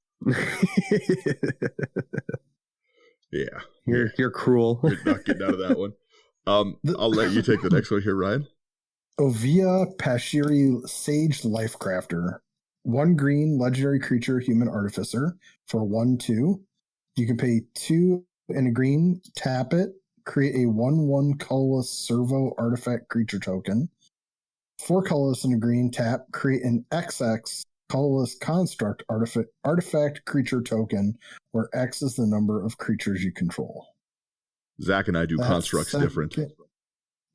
S1: Yeah.
S3: You're cruel.
S1: You're not getting out of that one. I'll let you take the next one here, Ryan.
S2: Ovia Pashiri Sage Lifecrafter. 1 green, legendary creature, human artificer for 1/2. You can pay 2 and a green, tap it, create a 1/1 colorless servo artifact creature token. 4 colorless and a green, tap, create an XX colorless construct artifact creature token, where X is the number of creatures you control.
S1: Zach and I do constructs different.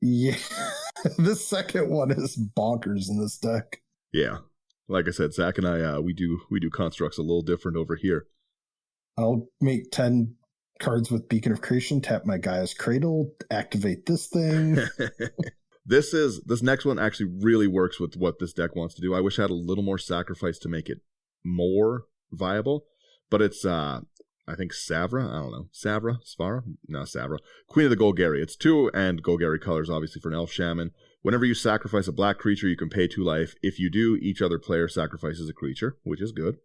S2: Yeah. This second one is bonkers in this deck.
S1: Yeah. Like I said, Zach and I, we do constructs a little different over here.
S2: I'll make 10 cards with Beacon of Creation, tap my Gaia's Cradle, activate this thing.
S1: This next one actually really works with what this deck wants to do. I wish I had a little more sacrifice to make it more viable, but it's I think Savra. I don't know. Svara? No, Savra. Queen of the Golgari. It's 2 and Golgari colors, obviously, for an elf shaman. Whenever you sacrifice a black creature, you can pay 2 life. If you do, each other player sacrifices a creature, which is good.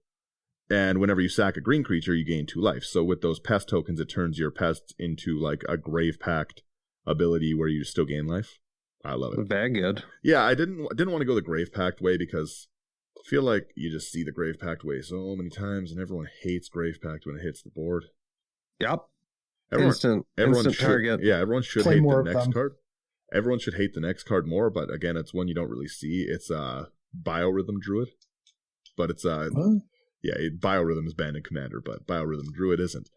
S1: And whenever you sack a green creature, you gain 2 life. So with those pest tokens, it turns your pests into like a Grave Pact ability where you still gain life. I love it.
S3: Very good.
S1: Yeah, I didn't want to go the Grave Pact way because I feel like you just see the Grave Pact way so many times, and everyone hates Grave Pact when it hits the board.
S3: Yep.
S1: Everyone
S3: Instant
S1: should,
S3: target.
S1: Yeah, everyone should
S2: Play
S1: hate
S2: more
S1: the
S2: of
S1: next
S2: them.
S1: card. Everyone should hate the next card more, but again, it's one you don't really see. It's Biorhythm Druid. But it's Biorhythm is banned in Commander, but Biorhythm Druid isn't.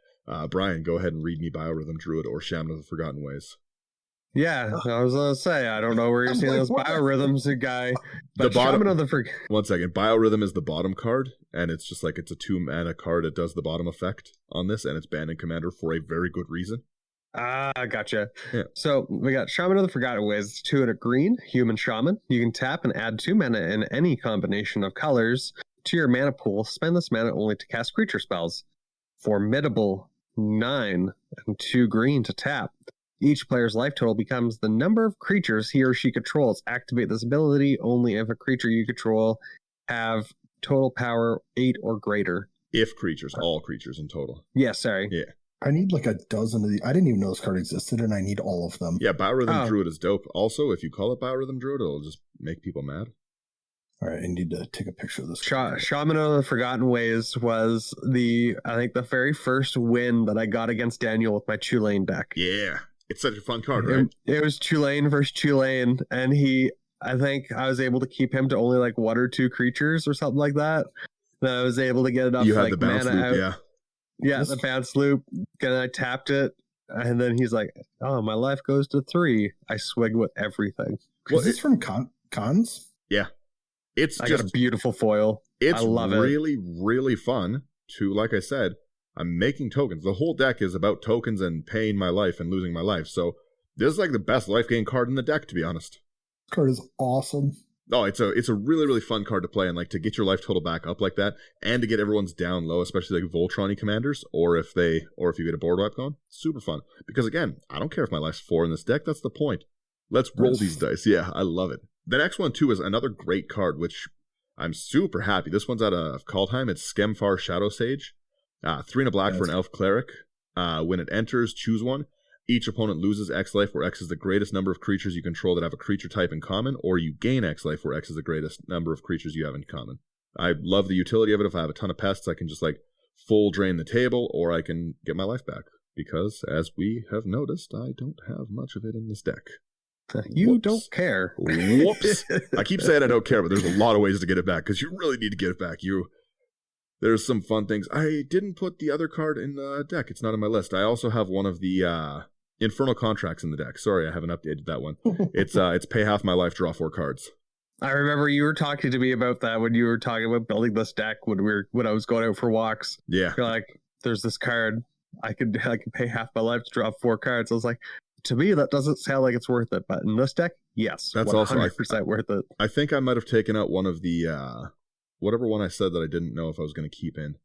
S1: Brian, go ahead and read me Biorhythm Druid or Shaman of the Forgotten Ways.
S3: Yeah, I was gonna say, I don't know where you're seeing those biorhythms, guy. But Shaman of the
S1: One second. Biorhythm is the bottom card, and it's just like it's a 2-mana card. It does the bottom effect on this, and it's banned in Commander for a very good reason.
S3: Ah, gotcha.
S1: Yeah.
S3: So we got Shaman of the Forgotten Ways. It's 2 and a green, human shaman. You can tap and add 2 mana in any combination of colors to your mana pool. Spend this mana only to cast creature spells. Formidable, 9 and 2 green to tap. Each player's life total becomes the number of creatures he or she controls. Activate this ability only if a creature you control have total power 8 or greater.
S1: If creatures, all creatures in total.
S3: Yeah, sorry.
S1: Yeah.
S2: I need like a dozen of these. I didn't even know this card existed, and I need all of them.
S1: Yeah, Biorhythm Druid is dope. Also, if you call it Biorhythm Druid, it'll just make people mad.
S2: All right, I need to take a picture of this.
S3: Shaman of the Forgotten Ways was I think the very first win that I got against Daniel with my Tulane deck.
S1: Yeah. It's such a fun card, right?
S3: It was Tulane versus Tulane, and I think I was able to keep him to only like 1 or 2 creatures or something like that. Then I was able to get enough
S1: you had
S3: like
S1: the bounce
S3: mana
S1: loop,
S3: out.
S1: yeah.
S3: Yeah, the bounce loop. And I tapped it, and then he's like, "Oh, my life goes to 3." I swig with everything.
S2: Is this from Cons?
S1: Yeah.
S3: I got a beautiful foil.
S1: It's
S3: I love
S1: really, really fun to, like I said, I'm making tokens. The whole deck is about tokens and paying my life and losing my life. So this is like the best life gain card in the deck, to be honest.
S2: This card is awesome.
S1: Oh, it's a really, really fun card to play, and like to get your life total back up like that, and to get everyone's down low, especially like Voltron-y commanders, or if you get a board wipe going, super fun. Because again, I don't care if my life's 4 in this deck, that's the point. Let's roll these dice. Yeah, I love it. The next one too is another great card, which I'm super happy. This one's out of Kaldheim. It's Skemfar Shadow Sage. 3 and a black for an elf cleric. When it enters, choose one. Each opponent loses X life, where X is the greatest number of creatures you control that have a creature type in common, or you gain X life, where X is the greatest number of creatures you have in common. I love the utility of it. If I have a ton of pests, I can just like full drain the table, or I can get my life back. Because, as we have noticed, I don't have much of it in this deck.
S3: You don't care.
S1: Whoops. I keep saying I don't care, but there's a lot of ways to get it back, because you really need to get it back. There's some fun things. I didn't put the other card in the deck. It's not on my list. I also have one of the Infernal Contracts in the deck. Sorry, I haven't updated that one. It's pay half my life, draw 4 cards.
S3: I remember you were talking to me about that when you were talking about building this deck when I was going out for walks.
S1: Yeah.
S3: You're like, there's this card. I could pay half my life to draw 4 cards. I was like, to me, that doesn't sound like it's worth it. But in this deck, yes,
S1: that's
S3: 100% worth it.
S1: I think I might have taken out one of the whatever one I said that I didn't know if I was going to keep in.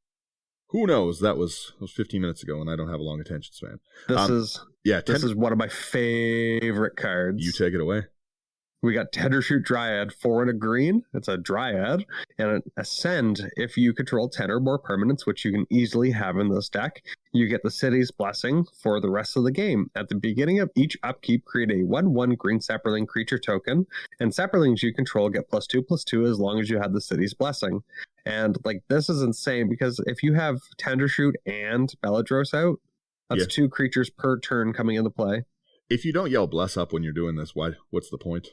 S1: Who knows? That was 15 minutes ago, and I don't have a long attention span. This
S3: is one of my favorite cards.
S1: You take it away.
S3: We got Tendershoot Dryad, 4 and a green. It's a Dryad. And an Ascend, if you control 10 or more permanents, which you can easily have in this deck, you get the City's Blessing for the rest of the game. At the beginning of each upkeep, create a 1/1 green Sapperling creature token, and Sapperlings you control get +2/+2 as long as you have the City's Blessing. And like, this is insane, because if you have Tendershoot and Beledros out, that's 2 creatures per turn coming into play.
S1: If you don't yell bless up when you're doing this, what's the point?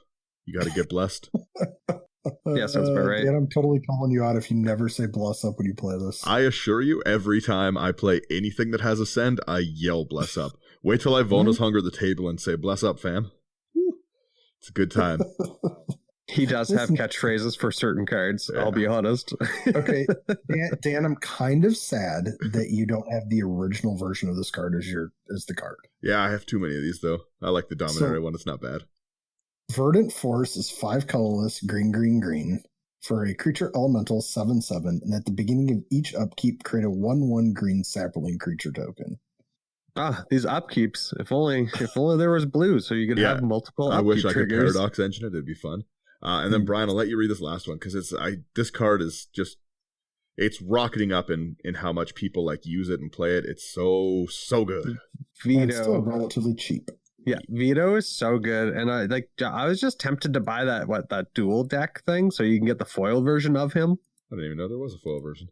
S1: You got to get blessed.
S3: Yeah, sounds about right.
S2: And I'm totally calling you out if you never say bless up when you play this.
S1: I assure you, every time I play anything that has Ascend, I yell bless up. Wait till I Vona's Hunger the table and say bless up, fam. It's a good time.
S3: He does have catchphrases for certain cards, I'll be honest.
S2: Okay, Dan, I'm kind of sad that you don't have the original version of this card as the card.
S1: Yeah, I have too many of these, though. I like the Dominaria one. It's not bad.
S2: Verdant Force is 5 colorless, green, for a creature elemental 7/7, and at the beginning of each upkeep, create a 1/1 green Sapperling creature token.
S3: These upkeeps. If only there was blue, so you could have multiple upkeep
S1: I wish I
S3: triggers.
S1: could Paradox Engine it. It'd be fun. And then, Brian, I'll let you read this last one, because this card is just, it's rocketing up in how much people like use it and play it. It's so good.
S2: Veto. And it's still relatively cheap.
S3: Yeah, Veto is so good, and I was just tempted to buy that dual deck thing, so you can get the foil version of him.
S1: I didn't even know there was a foil version.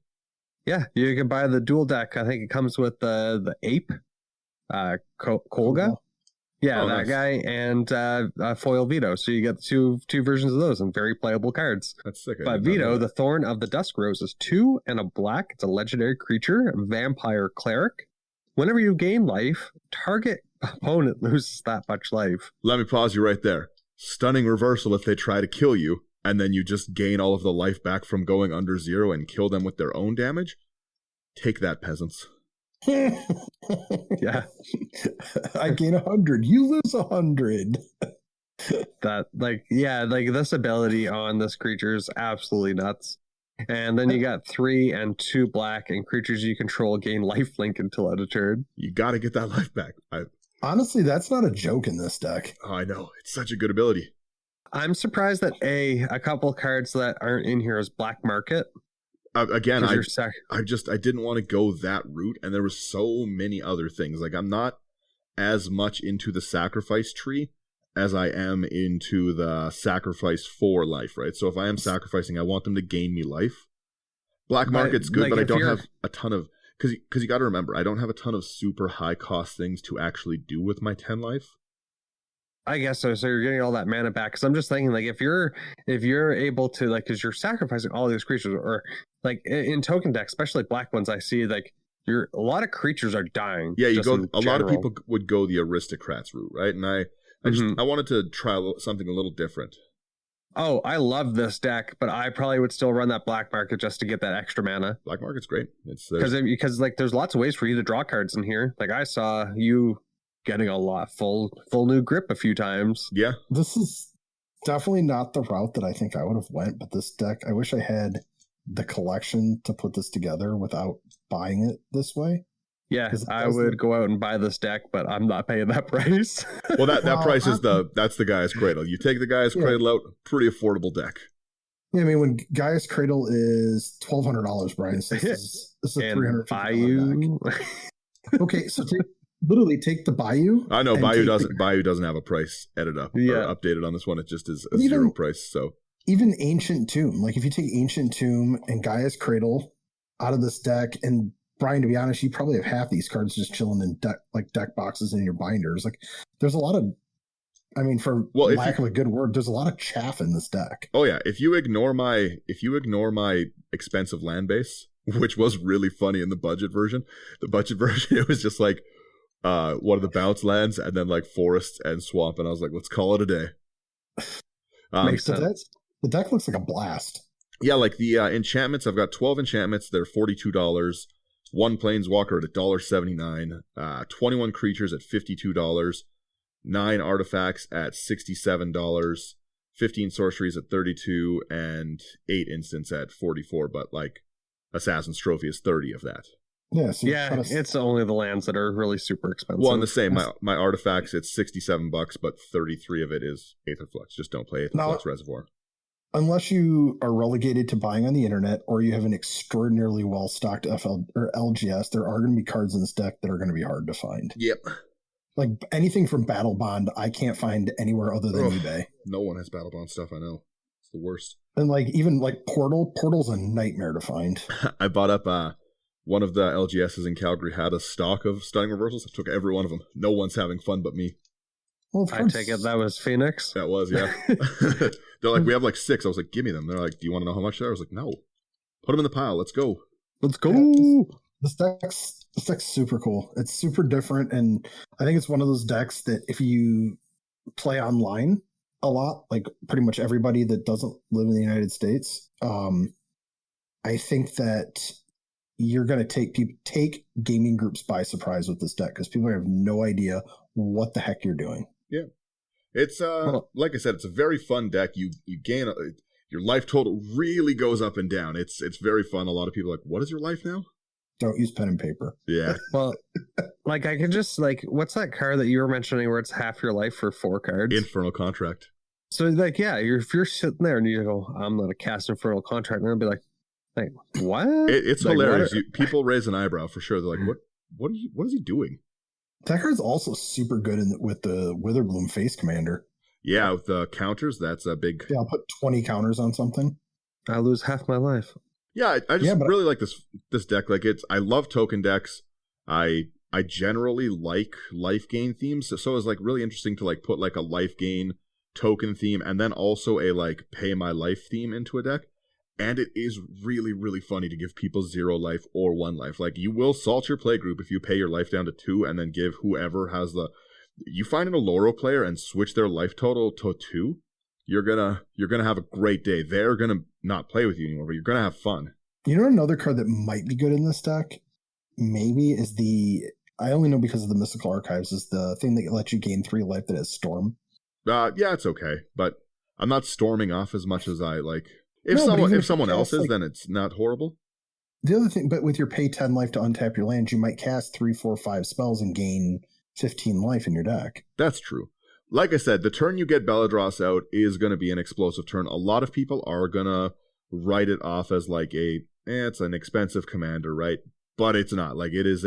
S3: Yeah, you can buy the dual deck. I think it comes with the ape, Kolga. Yeah, that
S1: nice.
S3: guy, and foil Vito. So you get two versions of those and very playable cards.
S1: That's sick.
S3: But Vito, the Thorn of the Dusk Rose, is 2 and a black. It's a legendary creature, vampire cleric. Whenever you gain life, target opponent loses that much life.
S1: Let me pause you right there. Stunning reversal if they try to kill you, and then you just gain all of the life back from going under 0 and kill them with their own damage. Take that, peasants.
S3: Yeah.
S2: I gain 100. You lose 100.
S3: That, this ability on this creature is absolutely nuts. And then you got 3 and 2 black, and creatures you control gain lifelink until end of turn.
S1: You got to get that life back.
S2: Honestly, that's not a joke in this deck.
S1: Oh, I know. It's such a good ability.
S3: I'm surprised that a couple cards that aren't in here is Black Market.
S1: Again, I didn't want to go that route, and there were so many other things. Like, I'm not as much into the sacrifice tree as I am into the sacrifice for life, right? So if I am sacrificing, I want them to gain me life. Black Market's good, but I don't have a ton of... Because you got to remember, I don't have a ton of super high-cost things to actually do with my 10 life.
S3: I guess so. So you're getting all that mana back. Because I'm just thinking, like, if you're able to, like, because you're sacrificing all these creatures, or like in token decks, especially black ones, I see like a lot of creatures are dying.
S1: Yeah, a lot of people would go the aristocrats route, right? And I wanted to try something a little different.
S3: Oh, I love this deck, but I probably would still run that Black Market just to get that extra mana.
S1: Black Market's great.
S3: Because like there's lots of ways for you to draw cards in here. Like I saw you getting a lot full new grip a few times.
S1: Yeah.
S2: This is definitely not the route that I think I would have went, but this deck, I wish I had the collection to put this together without buying it this way.
S3: Yeah, I would go out and buy this deck, but I'm not paying that price.
S1: Well, that price is that's the Gaia's Cradle. You take the Gaia's Cradle out, pretty affordable deck.
S2: Yeah, I mean, when Gaia's Cradle is $1,200, Brian, so this is a $350 deck. Okay, so take the Bayou.
S1: I know Bayou doesn't have a price edited up or updated on this one. It just is a zero price. So
S2: even Ancient Tomb, like if you take Ancient Tomb and Gaia's Cradle out of this deck, and Brian, to be honest, you probably have half these cards just chilling in deck boxes in your binders. Like there's a lot of, I mean, for lack of a good word, there's a lot of chaff in this deck.
S1: Oh yeah, if you ignore my expensive land base, which was really funny in the budget version, it was just like one of the bounce lands and then like forests and swamp, and I was like, let's call it a day.
S3: Makes sense.
S2: The deck looks like a blast.
S1: Yeah, like the enchantments, I've got 12 enchantments. They're $42. 1 planeswalker at $1.79. 21 creatures at $52. 9 artifacts at $67. 15 sorceries at $32, and 8 instants at $44. But like Assassin's Trophy is 30 of that.
S2: Yeah, so
S3: it's only the lands that are really super expensive.
S1: Well, and the same, my artifacts, it's $67, but 33 of it is Aetherflux. Just don't play Aetherflux Reservoir.
S2: Unless you are relegated to buying on the internet or you have an extraordinarily well-stocked FL or LGS, there are going to be cards in this deck that are going to be hard to find.
S1: Yep.
S2: Like anything from Battle Bond, I can't find anywhere other than eBay.
S1: No one has Battle Bond stuff, I know. It's the worst.
S2: And like even like Portal's a nightmare to find.
S1: I bought up one of the LGSs in Calgary had a stock of Stunning Reversals. I took every one of them. No one's having fun but me.
S2: Well,
S3: I take it that was Phoenix?
S1: That was, yeah. They're like, we have like 6. I was like, give me them. They're like, do you want to know how much they are? I was like, no. Put them in the pile. Let's go.
S3: Let's go.
S2: Yeah, this deck's super cool. It's super different, and I think it's one of those decks that if you play online a lot, like pretty much everybody that doesn't live in the United States, I think that you're going to take gaming groups by surprise with this deck because people have no idea what the heck you're doing.
S1: Yeah. It's like I said, it's a very fun deck. You gain your life total really goes up and down. It's very fun. A lot of people are like, what is your life now?
S2: Don't use pen and paper.
S1: Yeah.
S3: Well, like I can just like, what's that card that you were mentioning where it's half your life for 4 cards?
S1: Infernal Contract.
S3: So like, yeah, if you're sitting there and you go, I'm going to cast Infernal Contract, and I'll be like what?
S1: It's like, hilarious. People raise an eyebrow for sure. They're like, what is he doing?
S2: That card's also super good with the Witherbloom Face Commander.
S1: Yeah, with the counters, that's a big...
S2: Yeah, I'll put 20 counters on something.
S3: I lose half my life.
S1: Yeah, I just really like this deck. Like I love token decks. I generally like life gain themes, so it's like really interesting to like put like a life gain token theme and then also a like pay my life theme into a deck. And it is really, really funny to give people 0 life or 1 life. Like, you will salt your playgroup if you pay your life down to 2 and then give whoever has the... You find an Oloro player and switch their life total to 2, you're gonna have a great day. They're gonna not play with you anymore, but you're gonna have fun.
S2: You know another card that might be good in this deck? Maybe is the... I only know because of the Mystical Archives, is the thing that lets you gain 3 life that is Storm.
S1: Yeah, it's okay, but I'm not storming off as much as I like... If someone else is, like, then it's not horrible.
S2: The other thing, but with your pay 10 life to untap your land, you might cast 3, 4, 5 spells and gain 15 life in your deck.
S1: That's true. Like I said, the turn you get Beledros out is going to be an explosive turn. A lot of people are going to write it off as like it's an expensive commander, right? But it's not. Like, it is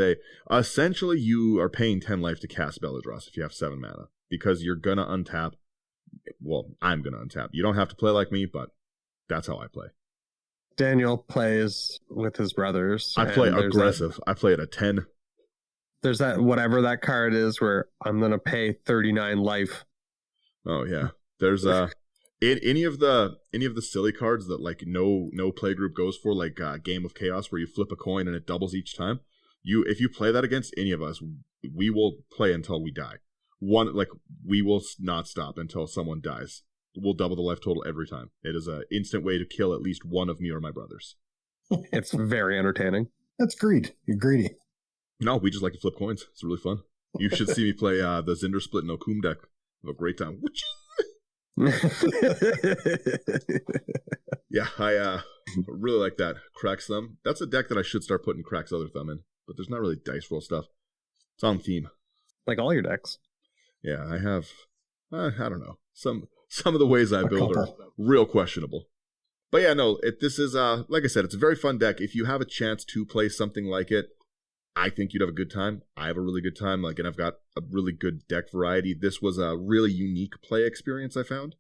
S1: essentially you are paying 10 life to cast Beledros if you have 7 mana, because you're going to untap. Well, I'm going to untap. You don't have to play like me, but that's how I play.
S3: Daniel plays with his brothers.
S1: I play aggressive. I play at a 10.
S3: There's that, whatever that card is, where I'm going to pay 39 life.
S1: Oh, yeah. There's any of the silly cards that like no playgroup goes for, like Game of Chaos, where you flip a coin and it doubles each time. If you play that against any of us, we will play until we die. We will not stop until someone dies. We'll double the life total every time. It is an instant way to kill at least one of me or my brothers.
S3: It's very entertaining.
S2: That's greed. You're greedy.
S1: No, we just like to flip coins. It's really fun. You should see me play the Zinder Split no Okum deck. Have a great time. Yeah, I really like that. Crack's Thumb. That's a deck that I should start putting Crack's Other Thumb in, but there's not really dice roll stuff. It's on theme.
S3: Like all your decks.
S1: Yeah, I have, I don't know. Some of the ways I build are real questionable. But yeah, no, this is, like I said, it's a very fun deck. If you have a chance to play something like it, I think you'd have a good time. I have a really good time, and I've got a really good deck variety. This was a really unique play experience I found.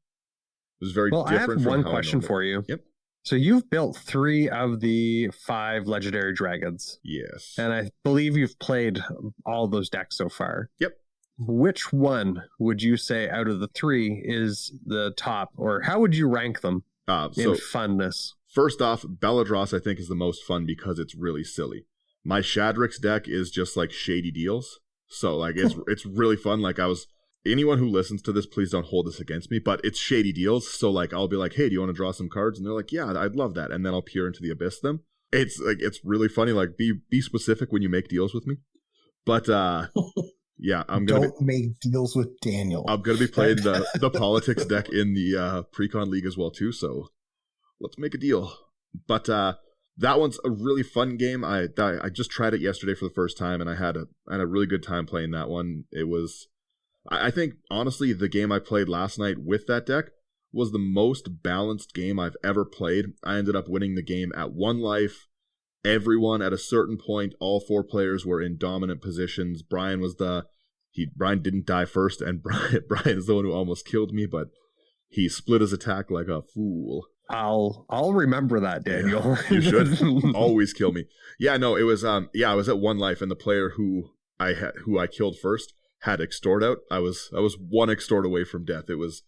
S1: It was very different.
S3: I have one question for you.
S1: Yep.
S3: So you've built 3 of the 5 legendary dragons.
S1: Yes.
S3: And I believe you've played all those decks so far.
S1: Yep.
S3: Which one would you say out of the 3 is the top, or how would you rank them in funness?
S1: First off, Beledros I think is the most fun because it's really silly. My Shadrix deck is just like shady deals, so like it's really fun. Like anyone who listens to this, please don't hold this against me, but it's shady deals. So like I'll be like, hey, do you want to draw some cards? And they're like, yeah, I'd love that. And then I'll peer into the abyss them. It's like it's really funny. Like be specific when you make deals with me, but. Yeah,
S2: Don't make deals with Daniel.
S1: I'm going to be playing the politics deck in the Precon League as well, too, so let's make a deal. But that one's a really fun game. I just tried it yesterday for the first time, and I had a really good time playing that one. It was, I think, honestly, the game I played last night with that deck was the most balanced game I've ever played. I ended up winning the game at 1 life. Everyone at a certain point, all 4 players were in dominant positions. Brian didn't die first, and Brian is the one who almost killed me, but he split his attack like a fool.
S3: I'll remember that, Daniel.
S1: Yeah, you should always kill me. Yeah, no, it was I was at 1 life, and the player who I killed first had extort out. I was 1 extort away from death. It was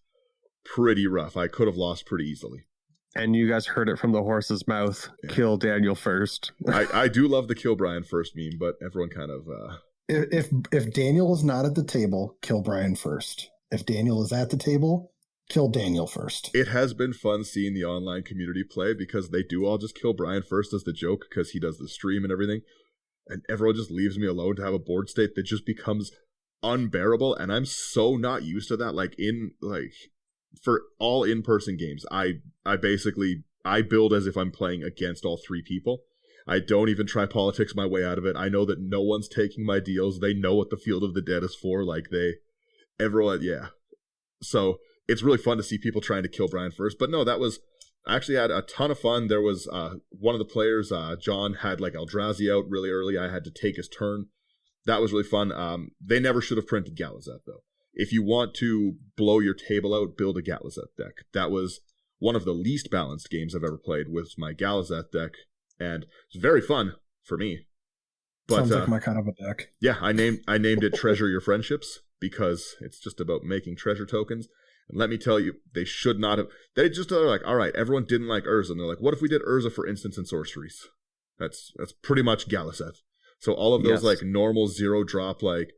S1: pretty rough. I could have lost pretty easily.
S3: And you guys heard it from the horse's mouth. Yeah. Kill Daniel first.
S1: I do love the kill Brian first meme, but everyone kind of...
S2: If Daniel is not at the table, kill Brian first. If Daniel is at the table, kill Daniel first.
S1: It has been fun seeing the online community play because they do all just kill Brian first as the joke because he does the stream and everything. And everyone just leaves me alone to have a board state that just becomes unbearable. And I'm so not used to that. For all in-person games, I build as if I'm playing against all 3 people. I don't even try politics my way out of it. I know that no one's taking my deals. They know what the Field of the Dead is for. Everyone, yeah. So it's really fun to see people trying to kill Brian first. But no, I actually had a ton of fun. There was one of the players, John, had like Eldrazi out really early. I had to take his turn. That was really fun. They never should have printed Galazeth, though. If you want to blow your table out, build a Galazeth deck. That was one of the least balanced games I've ever played with my Galazeth deck. and it's very fun for me. But,
S2: sounds like my kind of a deck.
S1: Yeah, I named it Treasure Your Friendships because it's just about making treasure tokens. And let me tell you, they should not have. They just are like, all right, everyone didn't like Urza, and they're like, what if we did Urza for instants and sorceries? That's pretty much Galazeth. So all of those like normal 0-drop, like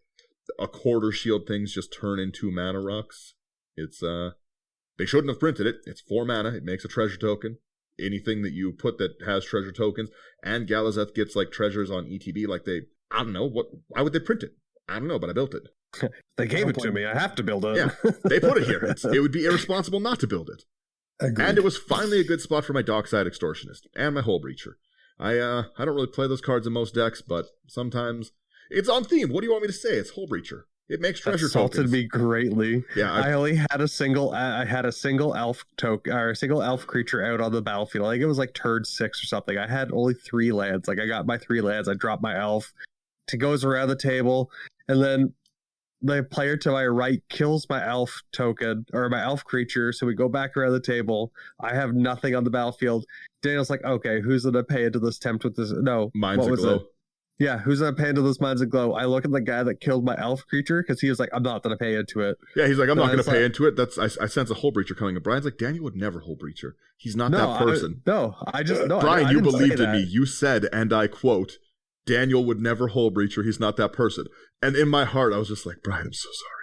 S1: a quarter shield things just turn into mana rocks. It's they shouldn't have printed it. It's 4 mana. It makes a treasure token. Anything that you put that has treasure tokens, and Galazeth gets like treasures on ETB, like I don't know why would they print it? I don't know, but I built it.
S3: They gave it to me. I have to build it.
S1: Yeah, they put it here. It would be irresponsible not to build it.
S2: Agreed.
S1: And it was finally a good spot for my Dockside Extortionist and my Hull Breacher. I don't really play those cards in most decks, but sometimes it's on theme. What do you want me to say? It's Hull Breacher. It makes treasure tokens.
S3: Salted me greatly.
S1: Yeah,
S3: I only had a single. I had a single elf token or a single elf creature out on the battlefield. Like it was like turn 6 or something. I had only 3 lands. Like I got my 3 lands. I dropped my elf. It goes around the table, and then the player to my right kills my elf token or my elf creature. So we go back around the table. I have nothing on the battlefield. Daniel's like, okay, who's gonna pay into this tempt with this? No,
S1: Minds of Glow.
S3: Yeah, who's gonna pay into this Minds of Glow? I look at the guy that killed my elf creature because he was like, I'm not gonna pay into it.
S1: Yeah, he's like, I'm not gonna pay into it. I sense a Hull Breacher coming. And Brian's like, Daniel would never Hull Breacher. He's not that person. Brian, you believed in me. You said, and I quote, Daniel would never Hull Breacher. He's not that person. And in my heart, I was just like, Brian, I'm so sorry.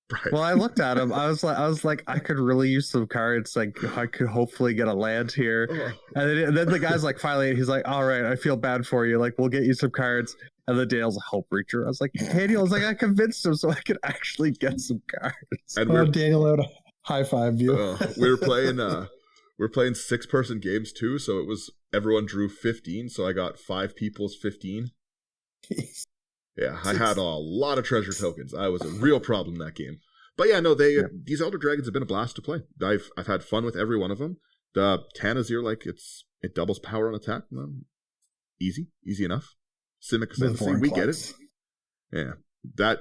S1: Brian.
S3: Well, I looked at him. I was like, I could really use some cards. Like, I could hopefully get a land here. And then the guy's like, finally, he's like, all right, I feel bad for you. Like, we'll get you some cards. And then Daniel's a Hull Breacher. I was like, Daniel, I convinced him so I could actually get some cards.
S2: And Daniel out a high five you.
S1: We were playing 6-person games too, so it was everyone drew 15, so I got 5 people's 15. Yeah, I had a lot of treasure tokens. I was a real problem that game. But yeah, no, these Elder Dragons have been a blast to play. I've had fun with every one of them. The Tanazir, like it doubles power on attack. Easy enough. Simic Ascendancy, we get it. Yeah, that.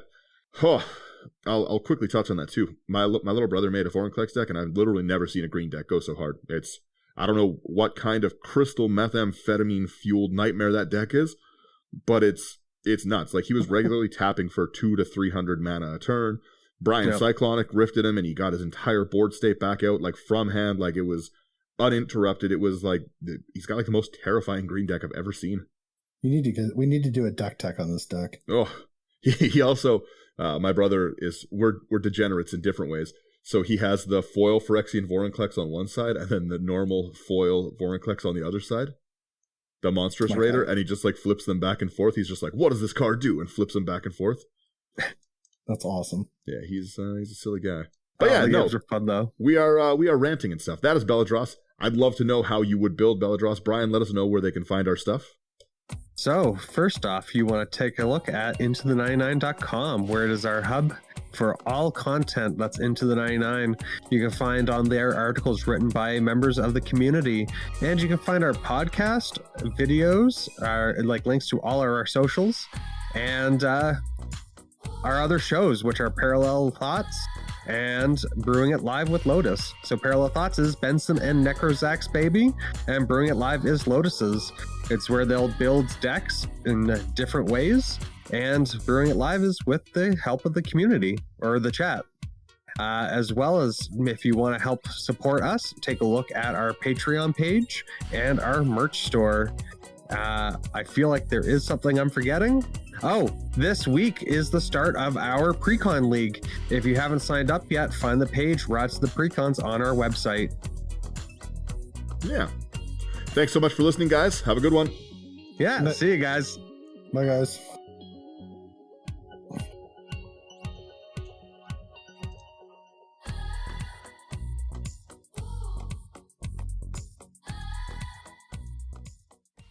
S1: I'll quickly touch on that too. My little brother made a Vorinclex deck, and I've literally never seen a green deck go so hard. I don't know what kind of crystal methamphetamine fueled nightmare that deck is, but it's nuts. Like he was regularly tapping for 200 to 300 mana a turn. Brian Cyclonic rifted him, and he got his entire board state back out like from hand. Like it was uninterrupted. It was like he's got like the most terrifying green deck I've ever seen.
S2: We need to do a deck tech on this deck.
S1: Oh, he also. My brother we're degenerates in different ways. So he has the foil Phyrexian Vorinclex on one side and then the normal foil Vorinclex on the other side. The Monstrous Raider, and he just like flips them back and forth. He's just like, what does this card do? And flips them back and forth.
S2: That's awesome.
S1: Yeah, he's a silly guy. But yeah, no,
S3: games are fun though.
S1: We are ranting and stuff. That is Beledros. I'd love to know how you would build Beledros. Brian, let us know where they can find our stuff.
S3: So, first off, you want to take a look at IntoThe99.com, where it is our hub for all content that's Into the 99. You can find on there articles written by members of the community, and you can find our podcast, videos, like links to all of our socials, and our other shows, which are Parallel Thoughts and Brewing It Live with Lotus. So Parallel Thoughts is Benson and Necrozach's baby, and Brewing It Live is Lotus's. It's where they'll build decks in different ways, and Brewing It Live is with the help of the community or the chat. As well as if you want to help support us, take a look at our Patreon page and our merch store. I feel like there is something I'm forgetting. Oh, this week is the start of our Precon League. If you haven't signed up yet, find the page, Routes to the Precons on our website.
S1: Yeah. Thanks so much for listening, guys. Have a good one.
S3: Yeah, see you guys.
S2: Bye, guys.